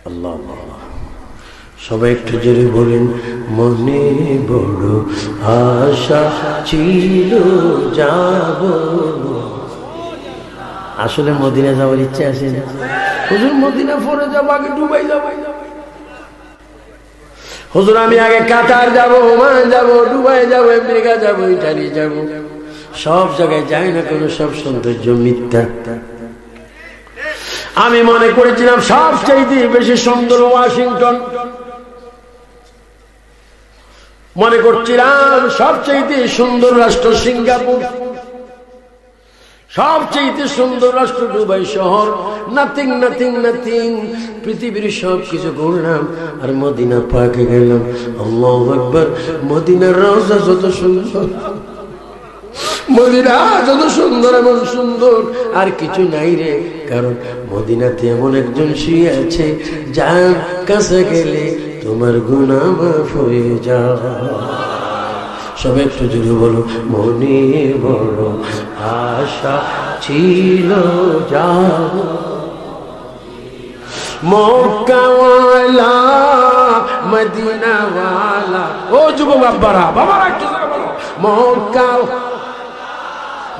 আল্লাহ, সবাই একটু জোরে বলেন, মনে বড় আশা ছিল যাব। আসলে মদিনা যাওয়ার ইচ্ছা আছে না? হুজুর মদিনা পরে যাবো, আগে দুবাই যাবো। হুজুর আমি আগে কাতার যাবো, ওমান যাবো, দুবাই যাবো, আমেরিকা যাবো, ইটালি যাবো। সব জায়গায় যাই না কেন, সব সৌন্দর্য মিথ্যা। আমি মনে করেছিলাম সবচাইতে বেশি সুন্দর ওয়াশিংটন, মনে করছিলাম সবচাইতে সুন্দর রাষ্ট্র সিঙ্গাপুর, সবচাইতে সুন্দর রাষ্ট্র দুবাই শহর। নাথিং নাথিং নাথিং, পৃথিবীর সব কিছু ঘুরলাম আর মদিনা পাকে গেলাম। আল্লাহু আকবার। মদিনার রওজা যত সুন্দর, মদিনা যত সুন্দর, এমন সুন্দর আর কিছু নাই রে। কারণ মদিনাতে এমন একজন শুয়ে আছে, যার কাছে গেলে তোমার গুনাহ মাফ হয়ে যায়। সবাই একটু জোরে বলো, মনে বড় আশা ছিল যাব। মক্কাওয়ালা মদিনাওয়ালা। ও যুবক বাবারা, বাবারা একটু জোরে বলো, মক্কা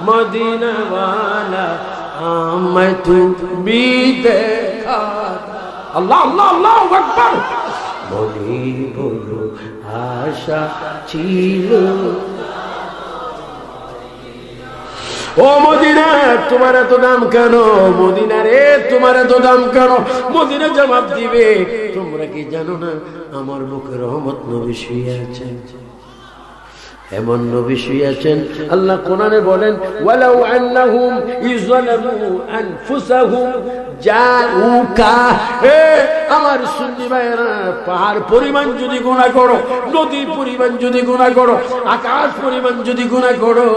মদিনাওয়ালা আমায় তুমি দেখা। আল্লাহ আল্লাহ আল্লাহু আকবার। মনে বড় আশা ছিল। ও মদিনা, তোমার এত দাম কেন? মদিনা রে, তোমার এত দাম কেন? মদিনা জবাব দিবে, তোমরা কি জানো না আমার বুকে রহমত নবী শুয়ে আছেন? এমন নবী শুয়ে আছেন, আল্লাহ কোরআনে বলেন, ওয়ালাউ আন্নাহুম ইযলামু আনফুসাহুম জাউকা। আমার সুন্নি ভাইয়েরা, পাহাড় পরিমাণ যদি গুনাহ করো, নদী পরিমাণ যদি গুনাহ করো, আকাশ পরিমাণ যদি গুনাহ করো,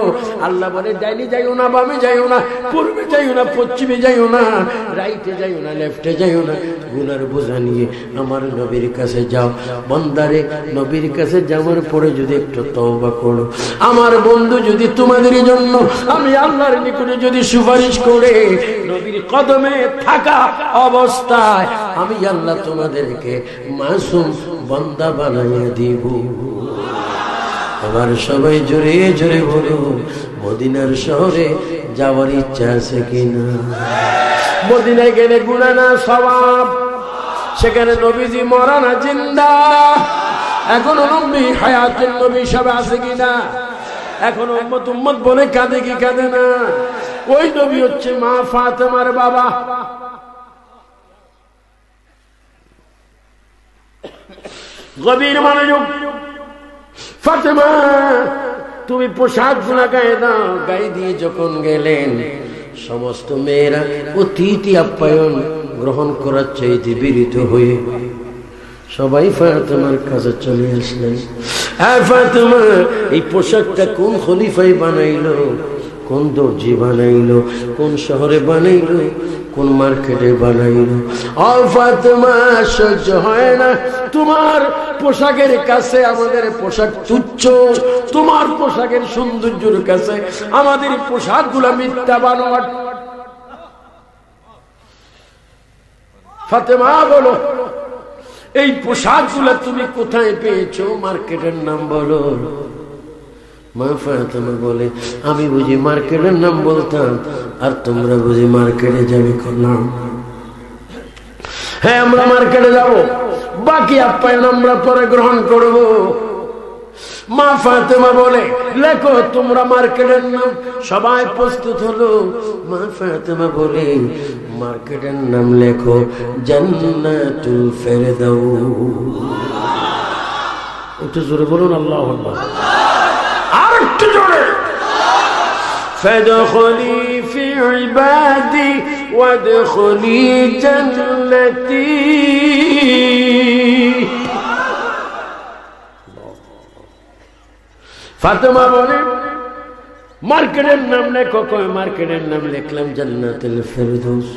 আল্লাহ বলে ডাইনি যাইও না, বামে যাইও না, পূর্বে যাইও না, পশ্চিমে যাইও না, রাইটে যাইও না, লেফটে যাইও না, গুনার বোঝা নিয়ে আমার নবীর কাছে যাও। বান্দারে, নবীর কাছে যাওয়ার পরে যদি একটু তওবা করো, আমার বন্ধু যদি তোমাদের জন্য আমি আল্লাহর নিকটে যদি সুপারিশ করে নবীর কদমে থাকা অবস্থায় আমি আল্লাহ তোমাদেরকে মাসুম বান্দা বানাইয়া দিব। আবার সবাই জোরে জোরে বলো, মদিনার শহরে যাওয়ার ইচ্ছা আছে কিনা? মদিনায় গেলে গুনাহ না সওয়াব, সেখানে নবীজি মরা না জিন্দা। এখনো নবী হায়াতুন নবী সব আছে কিনা? এখন উম্মত উম্মত বলে কাঁদে কি কাঁদে না? ওই নবী হচ্ছে মা ফাতেমার বাবা। গভীর মনোযোগ। ফাতেমা, তুমি পোশাক গুলা গায়ে দাও। গায়ে দিয়ে যখন গেলেন, সমস্ত মেয়েরা অতিথি আপ্যায়ন গ্রহণ করার চাইতে বিরত হয়ে সবাই ফাতেমার কাছে চলে আসলেন। ফাতেমা, এই পোশাকটা কোন খলিফাই বানাইলো? কোন দর্জি বানাইলো? কোন শহরে বানাইলো? কোন মার্কেটে বানাইলো? ও ফাতেমা, সহ্য হয় না তোমার পোশাকের কাছে আমাদের পোশাক তুচ্ছ, তোমার পোশাকের সৌন্দর্যের কাছে আমাদের পোশাকগুলো মিথ্যা বানোয়াট। ফাতেমা বলো, এই পোশাকগুলো তুমি কোথায় পেয়েছো? মার্কেটের নাম বলো। মা ফাতেমা বলে, আমি বুঝি মার্কেটের নাম বলতাম আর তোমরা বুঝি মার্কেটে যাবে? না, হ্যাঁ আমরা মার্কেটে যাব, বাকি আপ্যায়ন আমরা পরে গ্রহণ করব। মা ফাতেমা বলে, লেখো তোমরা মার্কেটের নাম। সবাই প্রস্তুত হলো। মা ফাতেমা বলে, মার্কেটের নাম লেখো জান্নাতুল ফেরদাউস। একটু জোরে বলুন আল্লাহু আকবার। আর একটু জোরে। ফাদখুলি ফি ইবাদি ওয়াদখুলি জান্নতি। ফাতেমা বলে, মার্কেটের নাম লেখো। কয় মার্কেটের নাম লিখলাম জান্নাতুল ফেরদাউস।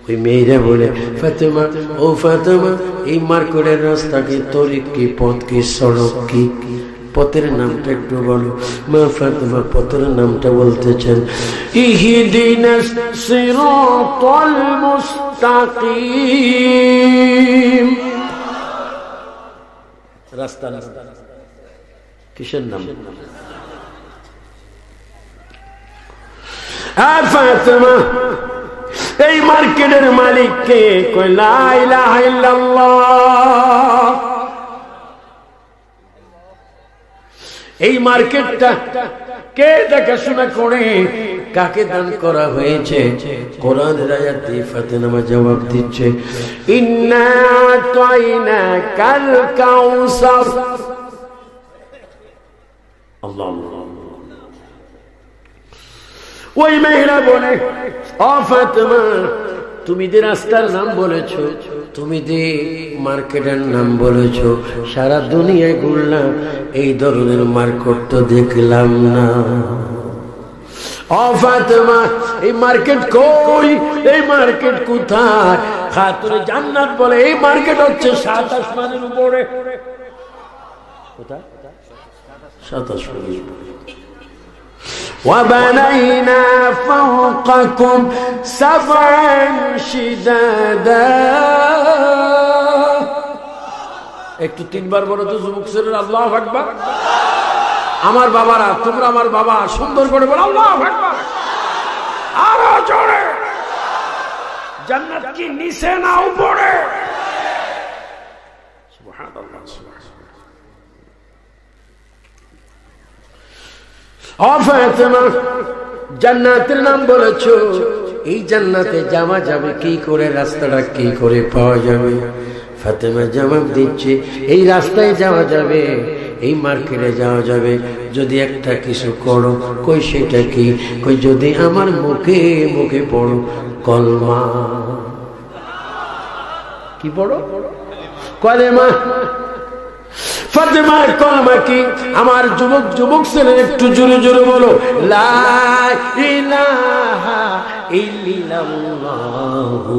ওই মেয়েরা বলে, ফাতেমা, ও ফাতেমা, এই মার্কেটের রাস্তা কি, তরিক কি, পথ কি, সড়ক কি? পথের নামটা একটু বলো। মা ফাতেমা পথের নামটা বলতেছেন, ইহদিনাস সিরাতাল মুস্তাকিম। রাস্তা কিসের নাম? ফাতেমা, এই মার্কেটের মালিক কে? কয় লা ইলাহা ইল্লাল্লাহ। এই মার্কেটটা কে দেখাশোনা করে? কাকে দান করা হয়েছে? কোরআনের আয়াত দিয়ে ফাতেমা জবাব দিচ্ছে, ইন্না আতাইনাকাল কাউসার। আল্লাহ। ওই মেয়েরা বলে, ও ফাতেমা, তুমি যে রাস্তার নাম বলেছো, তুমি যে মার্কেটের নাম বলেছো, সারা দুনিয়ায় ঘুরলাম, এই ধরনের মার্কেট তো দেখলাম না। ও ফাতেমা, এই মার্কেট কই? এই মার্কেট কোথায়? খাতুনে জান্নাত বলে, এই মার্কেট হচ্ছে 7 আসমানের উপরে। কোথায়? 7 আসমানের উপরে। وبنينا فوقكم 7 شدادا। একটু 3 বার বলো তো যুবক ছেলেরা, আল্লাহু আকবার। আমার বাবারা, তোমরা আমার বাবা, সুন্দর করে বলো আল্লাহু আকবার। আরো জোরে। জান্নাত কি নিচে না উপরে? সুবহানাল্লাহ, সুবহানাল্লাহ। ও ফাতেমা, জান্নাতের নাম বলেছো, এই জান্নাতে যাওয়া যাবে কি করে? রাস্তাটা কি করে পাওয়া যাবে? ফাতেমা জবাব দিচ্ছে, এই রাস্তায় যাওয়া যাবে, এই মার্কেটে যাওয়া যাবে যদি একটা কিছু করো। কই সেটা কি? কই যদি আমার মুখে মুখে পড়ো কলমা। কি পড়ো? কলেমা। ফাতেমার কলমা কি? আমার যুবক যুবক ছেলে একটু জোরে জোরে বলো, লা ইলাহা ইল্লাল্লাহু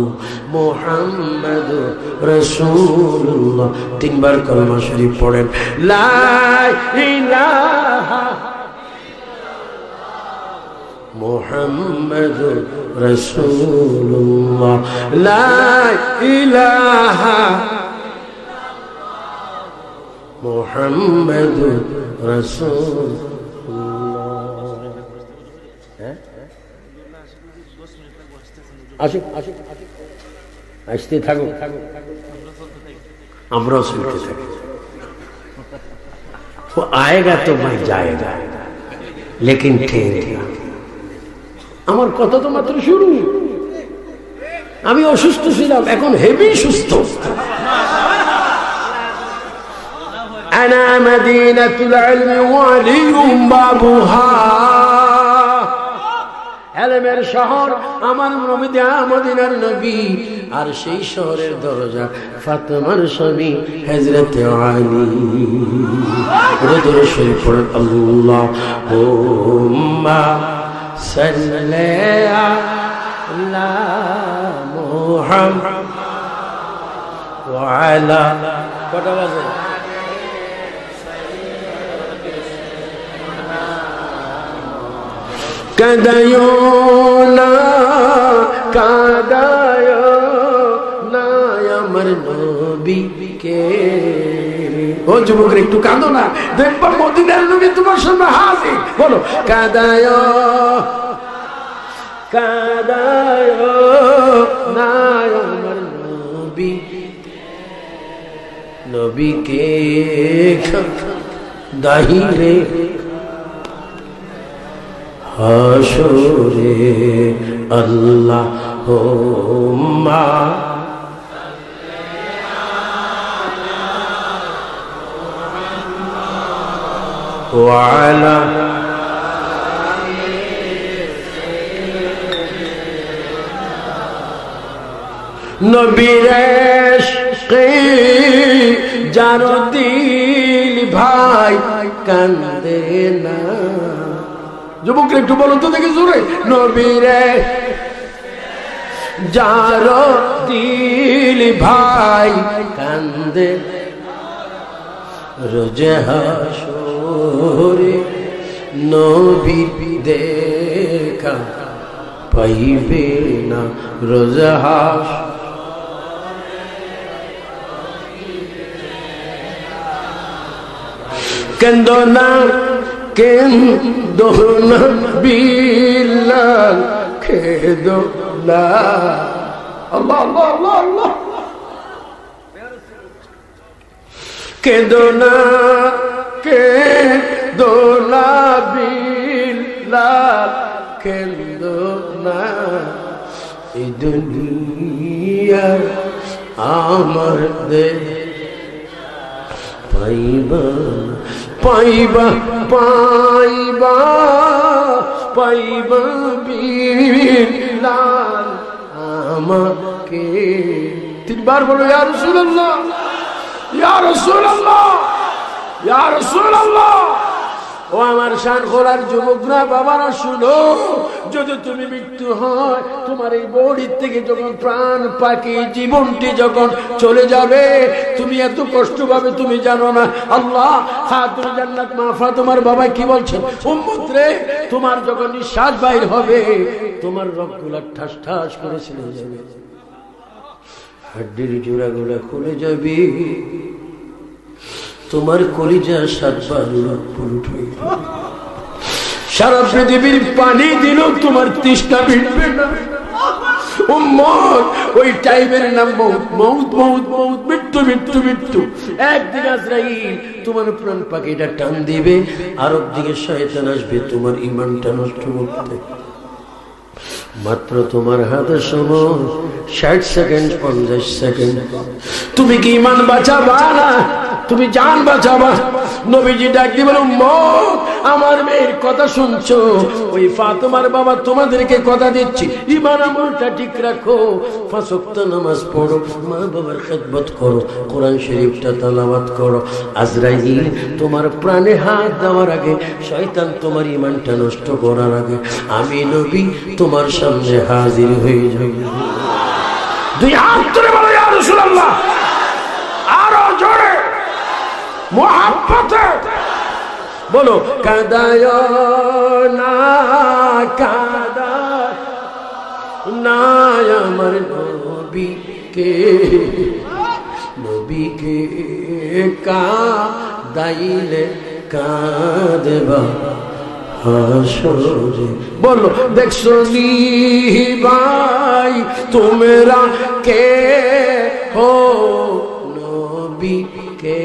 মুহাম্মাদুর রাসূলুল্লাহ। 3 বার কলমা শরীফ পড়েন, লা ইলাহা মুহাম্মাদুর রাসূলুল্লাহ, লা ইলাহা মুহাম্মাদুর রাসূলুল্লাহ। আসুক আসুক আসতে থাকুক, আমরাও শুনতে থাকি। वो आएगा तो मैं जाएगा लेकिन ठहरेगा। আমার কথা তো মাত্র শুরু। আমি অসুস্থ ছিলাম, এখন হেভি সুস্থ। أنا مدينة العلم وعلي بابها। এলেমের শহর আমার মদিনার নবী, আর সেই শহরের দরজা ফাতেমার স্বামী হযরত আলী। রদুর শরীফ পড়েন, আল্লাহুম্মা সাল্লি আলা মুহাম্মাদ ওয়া আলা কটা বাজে কাদায়ো না কাদায়ো না আমার নবীকে। ও যুবকরা একটু কাঁদো না, দেখবা মদিনার নবী তোমার সামনে হাজির। বলো কাদায়ো কাদায়ো না আমার নবী নবীকে দাহিরে হাসরে আল্লাহুম্মা ওয়া আলা নবীর ইশকে যার দিল ভাই কান্দে না। যুবকরা একটু বলুন তো দেখি জোরে, নবীর যার দিল ভাই কান্দে রোজ হাসরে নবী দেখা পাইবে না। রোজ হাসরে কেন্দো না কেন্দো না বিল্লাল খেদো না। আল্লাহ আল্লাহ আল্লাহ আল্লাহ কেন্দো না বিল্লাল কেন্দো না। এই দুনিয়া আমার দেশ পাইবা পাইবা পাইবা পাইবা বিল্লাল আমাকে। তিনবার বলো ইয়া রাসূলুল্লাহ ইয়া রাসূলুল্লাহ ইয়া রাসূলুল্লাহ। ও আমার শান খোলার যুবকরা বাবারা শুনো, যদি তুমি মৃত্যু হয় তোমার এই বডি থেকে যখন প্রাণ পাখি জীবনটি যখন চলে যাবে তুমি এত কষ্ট পাবে তুমি জানো না। আল্লাহ খাতুন জান্নাত মা ফাতেমার বাবা কি বলছেন, উম্মত রে তোমার যখন নিঃশ্বাস বাইর হবে তোমার রগগুলো ঠাস ঠাস করে ছিঁড়ে যাবে, হাড্ডির জোড়াগুলো খুলে যাবে, তোমার কলিজা সাতবার উলট হয়ে যাবে। সারা পৃথিবীর পানি দিলেও তোমার তৃষ্ণা মিটবে না। উম্মত ওই টাইমের নাম মউত মউত মউত মউত মৃত্যু মৃত্যু মৃত্যু। একদিকে আজরাইল তোমার প্রাণ পাখিটা টান দিবে, আর একদিকে শয়তান আসবে তোমার ঈমানটা নষ্ট করতে। মাত্র তোমার হাতে সময় 60 সেকেন্ড 50 সেকেন্ড। তুমি কি ঈমান বাঁচাবা না তুমি জান বাঁচাবা? নবীজি ডাক দিয়ে বলে উম্মত আমার মেয়ের কথা শুনছো, ওই ফাতেমার বাবা তোমাদেরকে কথা দিচ্ছি ঈমান আমলটা ঠিক রাখো, 5 ওয়াক্ত নামাজ পড়ো, মা বাবার খেদমত করো, কোরআন শরীফটা তেলাওয়াত করো। আজরাইল তোমার প্রাণে হাত দেওয়ার আগে, শয়তান তোমার ঈমানটা নষ্ট করার আগে আমি নবী তোমার সামনে হাজির হয়ে যাই। দুই হাত তুলে বলো ইয়া রাসূলুল্লাহ, আরো জোরে মুহাব্বতে বলো কাদায় না কাদায় না আমার নবীকে নবীকে কাদাইলে কাঁদবা হাসরে। বলো দেখছো নি ভাই তোমরা কে হো নবীকে,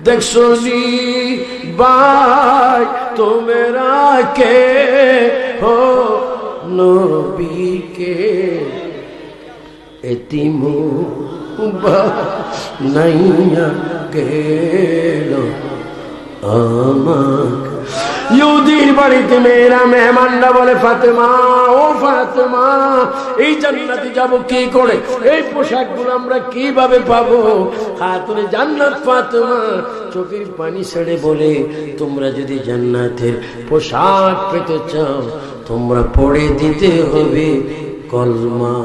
দেখছো নি ভাই তোমরা কে হো নবীকে, এতিম নাইয়া গেল আমাকে। ইহুদির বাড়িতে মেয়েরা মেহমানরা বলে ফাতেমা ও ফাতেমা এই জান্নাতে যাব কি করে, এই পোশাকগুলো আমরা কিভাবে পাবো? খাতুনে জান্নাত ফাতেমা চোখের পানি ছেড়ে বলে তোমরা যদি জান্নাতের পোশাক পেতে চাও তোমরা পড়ে দিতে হবে কলমা।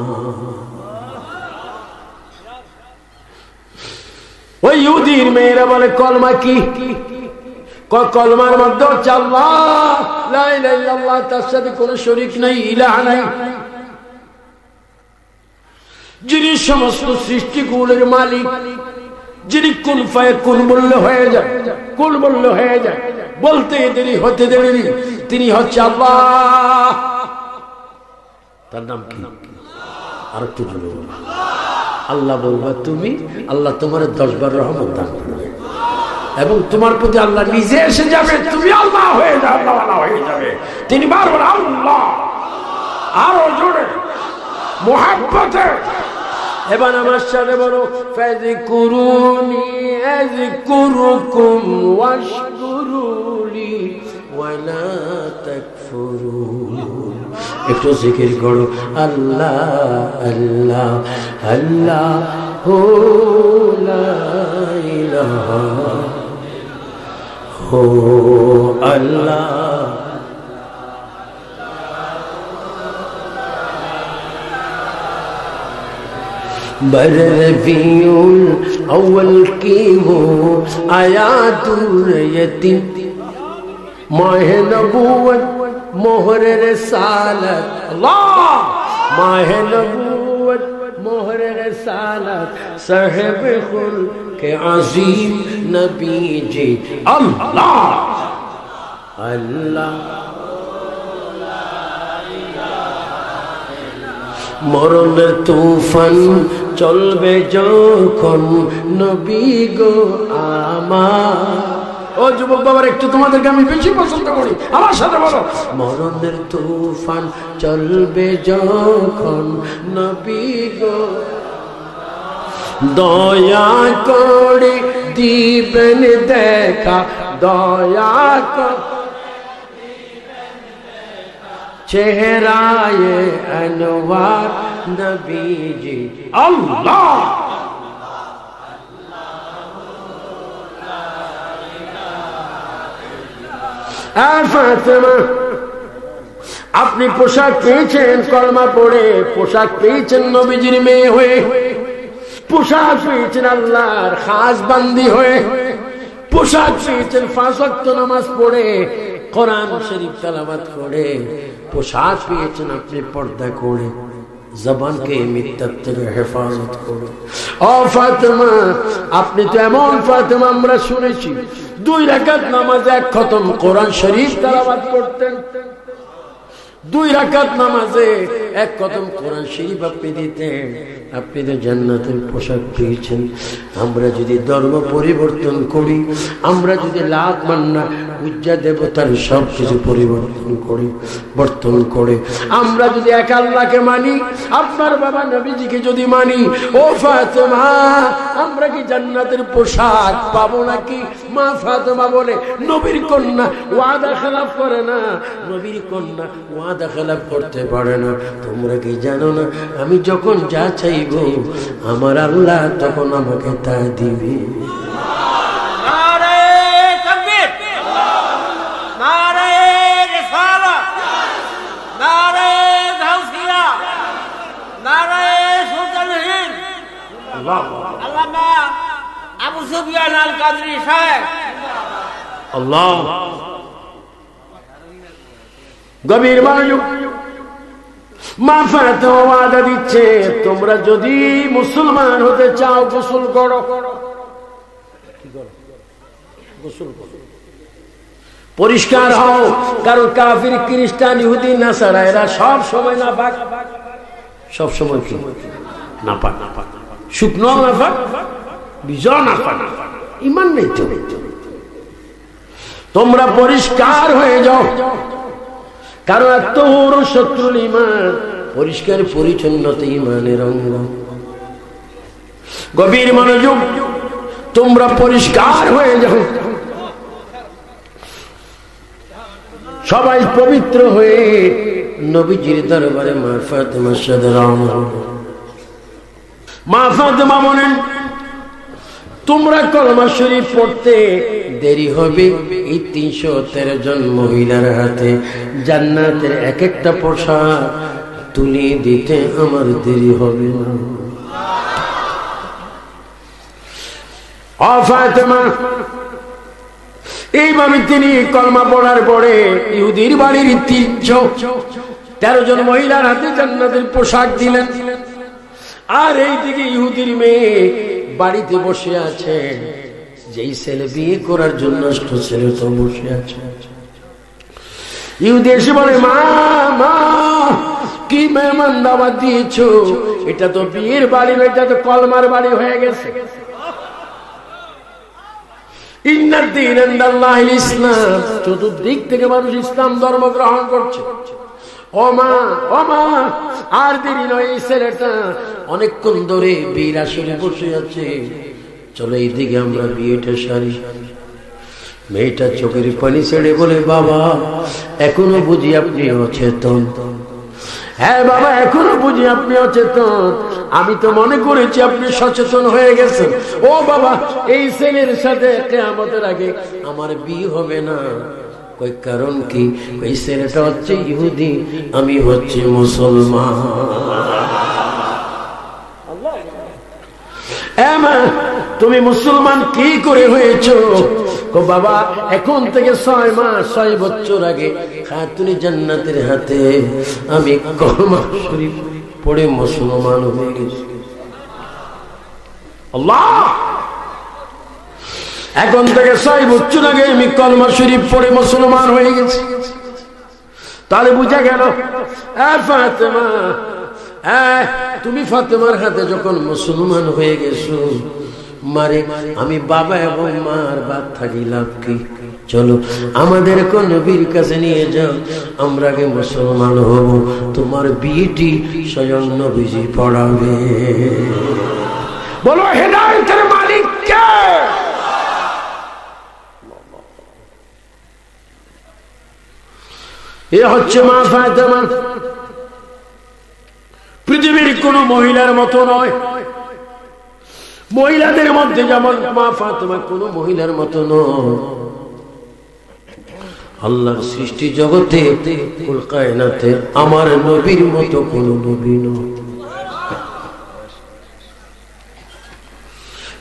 ওই ইহুদির মেয়েরা বলে কলমা কি? কলমার মধ্যে হচ্ছে আল্লাহ, লা ইলাহা ইল্লাল্লাহ, তার সাথে কোনো শরীক নাই, ইলাহ নাই, যিনি সমস্ত সৃষ্টিগুলোর মালিক, যিনি কুন ফায়াকুন বললে হয়ে যায়, কুন বললে হয়ে যায়, বলতে দেরি হতে দেরি, তিনি হচ্ছে আল্লাহ। তার নাম কি? আর একটু জোরে বলুন। আল্লাহ বলবা তুমি, আল্লাহ তোমার 10 বার রহমত দান করবে এবং তোমার প্রতি আল্লাহ নিজে এসে যাবে, তুমি আল্লাহ হয়ে যাবে, আল্লাহ হয়ে যাবে। তিনি বারবার আল্লাহ, আরো জোরে মুহাব্বতে। এবার আমার সাথে বলো, ফাযকুরুনি আযকুরুকুম ওয়াশকুরুলি ওয়ালা তাকফুরুন। একটু জিকির করো, আল্লাহ আল্লাহ আল্লাহ, হো লা ইলাহা, হো আল্লাহ। बरवीउल अव्वल की हो आयातुल यतीम, माहे नबूवत मोहरे रिसालत, अल्लाह माहे नबूवत मोहरे रिसालत, साहिब खुल के अजीम नबी जी, अल्लाह अल्लाह। মরণের তুফান চলবে যখন নবী গো আমার। ও যুবক বাবার, একটু তোমাদেরকে আমি বেশি পছন্দ করি, আমার সাথে বলো, মরণের তুফান চলবে যখন নবী গো দয়া করে দিবেন দেখা, দয়া করে চেহারায়ে আনওয়ার নবীজি, আল্লাহ। ফাতেমা, আপনি পোশাক পেয়েছেন কলমা পড়ে, পোশাক পেয়েছেন নবীজির মেয়ে হয়ে, পোশাক পেয়েছেন আল্লাহর খাস বান্দি হয়ে, পোশাক পেয়েছেন 5 ওয়াক্ত নামাজ পড়ে, কোরআন শরীফ তেলাওয়াত করে, পোশাক পেয়েছেন আপনি পর্দা করে, জবানকে মিথ্যার থেকে হেফাজত করে। ও ফাতেমা, আপনি তো এমন ফাতেমা আমরা শুনেছি 2 রাকাত নামাজে 1 খতম কোরআন শরীফ তেলাওয়াত করতেন, 2 রাকাত নামাজে 1 খতম কোরআন শরীফ আপনি দিতেন। আপনি তো জান্নাতের পোশাক পেয়েছেন। আমরা যদি ধর্ম পরিবর্তন করি, আমরা যদি লাখ মান্না পূজা দেবতার সব কিছু পরিবর্তন করি, বর্তন করে আমরা যদি এক আল্লাহকে মানি, আপনার বাবা নবীজিকে যদি মানি, ও ফাতেমা, আমরা কি জান্নাতের পোশাক পাবো নাকি? মা ফাতেমা বলে, নবীর কন্যা ওয়াদা খেলাফ করে না, নবীর কন্যা ওয়াদা খেলাফ করতে পারে না। তোমরা কি জানো না, আমি যখন যা চাইব আমার আল্লাহ তখন আমাকে তা দিবে। আবু সুফিয়ান আল কাদরি সাহেব, আল্লাহ গভীর মনোযোগ। মা ফাতেমা ওয়াদা দিচ্ছে, তোমরা যদি মুসলমান হতে চাও গোসল করো, গোসল করো, পরিষ্কার হও। কারণ কাফির, খ্রিস্টান, ইহুদি, নাসারা এরা সব সময় নাপাক, সব সময় কি নাপাক, শুকনো নাপাক, বিজয় নাপাক, ইমান নেই তো। তোমরা পরিষ্কার হয়ে যাও, কারণ আত্মহর শত্রুল ইমান, পরিষ্কার পরিচ্ছন্নতা ইমানের অঙ্গ। গভীর মনোযোগ, তোমরা পরিষ্কার হয়ে যাও, সবাই পবিত্র হয়ে নবীজির দরবারে মা ফাতেমার সাথে রওনা। মা ফাতেমা বলেন, তোমরা কলমা শরীফ পড়তে দেরি হবে এই 313 জন মহিলার হাতে জান্নাতের এক একটা পোশাক তুলে দিতে আমার দেরি হবে না। ফাতেমা এইভাবে তিনি কলমা পড়ার পরে ইহুদির বাড়ির 13 জন মহিলার হাতে জান্নাতের পোশাক দিলেন। আর এইদিকে ইহুদির মেয়ে বাড়িতে বসে আছে, যেই ছেলে বিয়ে করার জন্য নষ্ট ছেলে তো বসে আছে। ইহুদি এসে বলে, মা মা কি মেহমান দাওয়াত দিয়েছো? এটা তো বিয়ের বাড়ি, এটা তো কলমার বাড়ি হয়ে গেছে। ইসলাম, চতুর্দিক থেকে মানুষ ইসলাম ধর্ম গ্রহণ করছে। ও মা ও মা, আর দেরি নয়, এই ছেলেটা অনেকক্ষণ ধরে বিয়ের আসরে বসে আছে, চলো এইদিকে আমরা বিয়েটা সারি। মেয়েটা চোখের পানি ছেড়ে বলে, বাবা এখনো বুঝি আপনি অচেতন? হ্যাঁ বাবা, এখনো বুঝি আপনি অচেতন। আমি তো মনে করেছি আপনি সচেতন হয়ে গেছেন। ও বাবা, এই ছেলের সাথে কিয়ামতের আগে আমার বিয়ে হবে না। কই কারণ কি? এই ছেলেটা হচ্ছে ইহুদি, আমি হচ্ছে মুসলমান। তুমি মুসলমান কি করে হয়েছো? বাবা এখন থেকে 6 মাস 6 বছর আগে খাতুনে জান্নাতের হাতে আমি কলমা শরীফ পড়ে মুসলমান হয়ে গেছি। আল্লাহ, এখন থেকে 6 বছর আগে আমি কলমা শরীফ পড়ে মুসলমান হয়ে গেছি। তাহলে বুঝা গেল ফাতেমা, তুমি ফাতেমার হাতে যখন মুসলমান হয়ে গেছো, মারে আমি বাবা এবং মার বাদ থাকি লাভ কি? চলো আমাদের কোন নবীর কাছে নিয়ে যাও, আমরা আগে মুসলমান হব, তোমার বিয়েটি স্বয়ং নবীজি পড়াবে। বলো হেদায়েতের মালিক কে? এ হচ্ছে মা ফাতেমা। পৃথিবীর কোন মহিলার মতো নয়, মহিলাদের মধ্যে যেমন মা ফাতেমা কোন মহিলার মতো নয়। আল্লাহর সৃষ্টি জগতে কুল কায়নাতে আমার নবীর মতো কোন নবী নয়।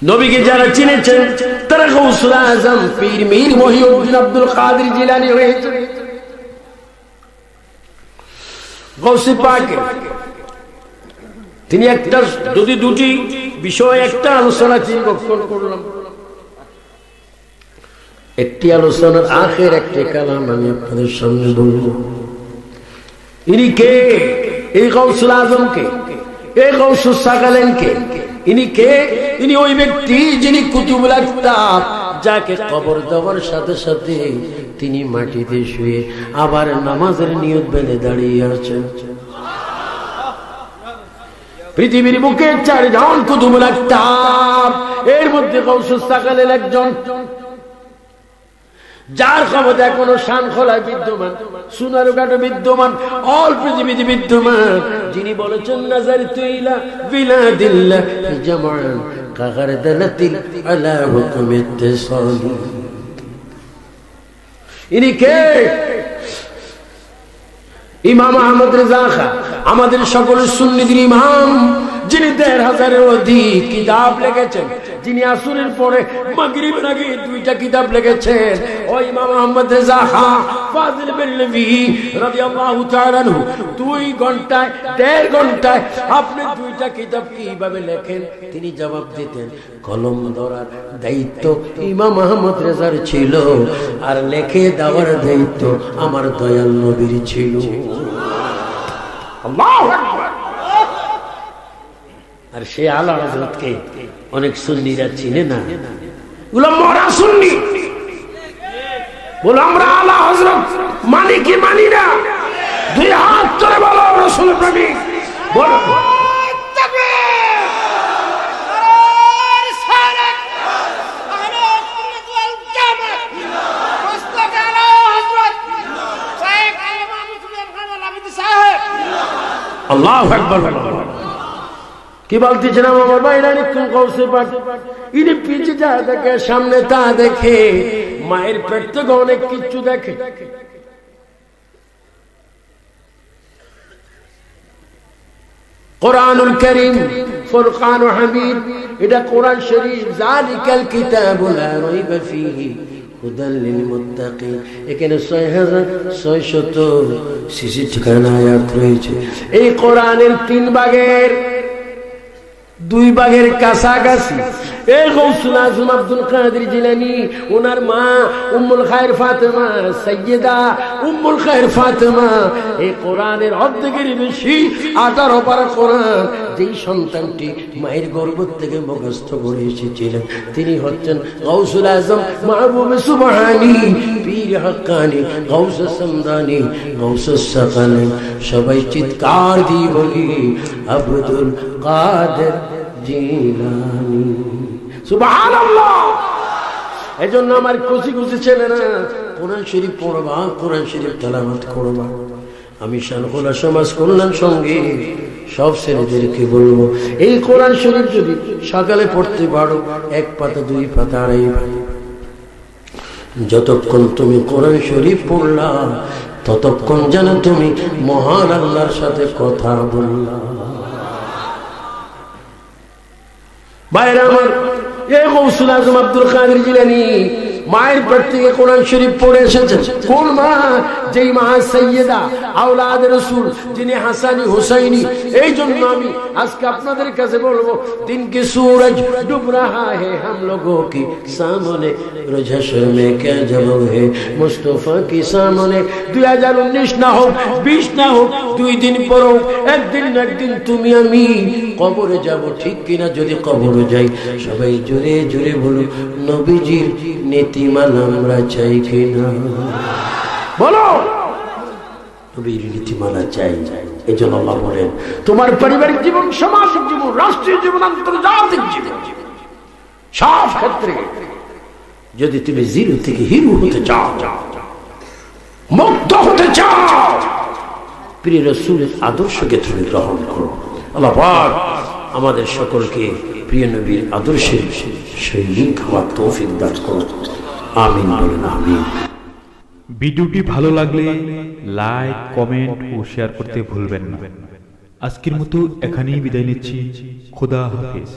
নবীকে যারা চিনেছেন তারা গৌসুল আজম পীর মীর মহিউদ্দিন আব্দুল কাদের জিলানী হয়েছে। গৌসে পাকে তিনি একটা, যদি দুটি বিষয় একটা আলোচনা করলাম, একটি আলোচনার আখের একটি কালাম আমি আপনাদের সামনে বলব। ইনি কে? এই গৌসুল আজম কে? এই গৌসুল সাকালেন কে? ইনি কে? ইনি ওই ব্যক্তি যিনি কুতুবুল আকতাব, যাকে কবর দেওয়ার সাথে সাথে তিনি মাটিতে শুয়ে আবার নামাজের নিয়ত বেঁধে দাঁড়িয়ে আছেন। পৃথিবীর বুকে 4 জন কুতুবুল আকতাব, এর মধ্যে গৌসুল সাকালেন একজন, যার ক্ষমতা এখনো শানখোলায় বিদ্যমান, সুনারুঘাটে বিদ্যমান, অল পৃথিবীতে বিদ্যমান, যিনি বলেছেন নাযারতু ইলা বিলাদিল্লাহ জামাআন কাগারদালাতিল আলা হুকমিত তিসালি। ইনি কে? ইমাম আহমদ রেজা খান, আমাদের সকলের সুন্নিদের ইমাম, যিনি 1000-এর অধিক কিতাব লিখেছেন, যিনি আসরের পরে মাগরিবের আগে 2টা কিতাব লিখেছেন। ওই ইমাম আহমদ রেজা খান ফাজিল বেরলভী রাদিয়াল্লাহু তাআলা আনহু 2 ঘন্টায় 1.5 ঘন্টায় আপনি 2টা কিতাব কিভাবে লেখেন তিনি জবাব দিতেন। কলম ধরার দায়িত্ব ইমাম আহমদ রেজার ছিল, আর লেখে দেওয়ার দায়িত্ব আমার দয়াল নবীর ছিল। আল্লাহু আকবার। আর সে আলা হযরতকে অনেক সুন্নিরা চিনে না, গুলো মরা সুন্নি। বলো আমরা আলা হযরত মানি কি মানি না? 2 হাত ধরে বলো রাসূল প্রেমিক। বলো আল্লাহু আকবার। কি বলতেছেন আমার ভাইরা? গৌসে পাক ইনি পিছে যা দেখে সামনে তা দেখে, মায়ের পেট থেকে অনেক কিছু দেখে। কোরআনুল কারীম ফুরকান হামিদ, এটা কোরআন শরীফ। যালিকাল কিতাবু লা রাইবা ফীহি হুদাল লিল মুত্তাকিন। এখানে 6660 আয়াত রয়েছে। এই কোরআনের 3 ভাগের 2 ভাগের কাছাকাছি এই গৌসুল আজম আব্দুল কাদের জিলানী, ওনার মা উম্মুল খায়ের ফাতেমা, সাইয়্যিদা উম্মুল খায়ের ফাতেমা, এই কোরআনের অর্ধেকের বেশি 18 পারা কোরআন যেই সন্তানটি মায়ের গর্ভ থেকে মুখস্থ করে এসেছিলেন, তিনি হচ্ছেন গৌসুল আজম মাহবুব সুবহানী, পীর হক্কানি, গৌসে সামদানি, গৌসে সাকানি। সবাই চিৎকার দিয়ে বলি আব্দুল কাদের জিলানী, সুবহানাল্লাহ। এজন্য আমার খুশি খুশি ছেলেরা কোরআন শরীফ পড়বা, কোরআন শরীফ তেলাওয়াত করবা। আমি শানখোলা সমাজ কল্যাণ সঙ্গে সব ছেলেদেরকে বলবো, এই কোরআন শরীফ যদি সকালে পড়তে পারো 1 পাতা 2 পাতা 2.5 পাতা, যতক্ষণ তুমি কোরআন শরীফ পড়লা ততক্ষণ যেন তুমি মহান আল্লাহর সাথে কথা বললা। ভাইরা আমার, এই গৌসুল আজম আব্দুল কাদের জিলানী মায়ের পেট থেকে কোরআন শরীফ পড়ে এসেছেন। কোন মা? যেই মা সাইয়্যিদা আওলাদ রাসূল, যিনি হাসানি হুসাইনি। এই জন্য আমি আজকে আপনাদের কাছে বলবো, দিন কি সূরজ ডুব রাহা है हम लोगों के सामने, रोज हश्र में क्या जब है मुस्तफा के सामने। 2019 না হোক, 20 না হোক, 2 দিন পর হোক, একদিন না একদিন তুমি আমি কবরে যাব, ঠিক কিনা? যদি কবরে যাই সবাই জোরে জোরে বলো, নবীজির নীতিমালা আমরা চাই কিনা? বলো, নবীর নীতিমালা চাই। এই জন্য আল্লাহ বলেন, তোমার পারিবারিক জীবন, সামাজিক জীবন, রাষ্ট্রীয় জীবন, আন্তর্জাতিক জীবন, সব ক্ষেত্রে যদি তুমি জিরো থেকে হিরো হতে চাও, মুক্ত হতে চাও, প্রিয় রাসূলের আদর্শকে তুমি গ্রহণ করো। আল্লাহ পাক আমাদের সকলকে প্রিয় নবীর আদর্শের সৈনিক হওয়ার তৌফিক দান করুন। আমিন বলেন আমিন। ভিডিওটি ভালো লাগলে লাইক, কমেন্ট ও শেয়ার করতে ভুলবেন না। আজকের মতো এখানেই বিদায় নিচ্ছি। খোদা হাফেজ।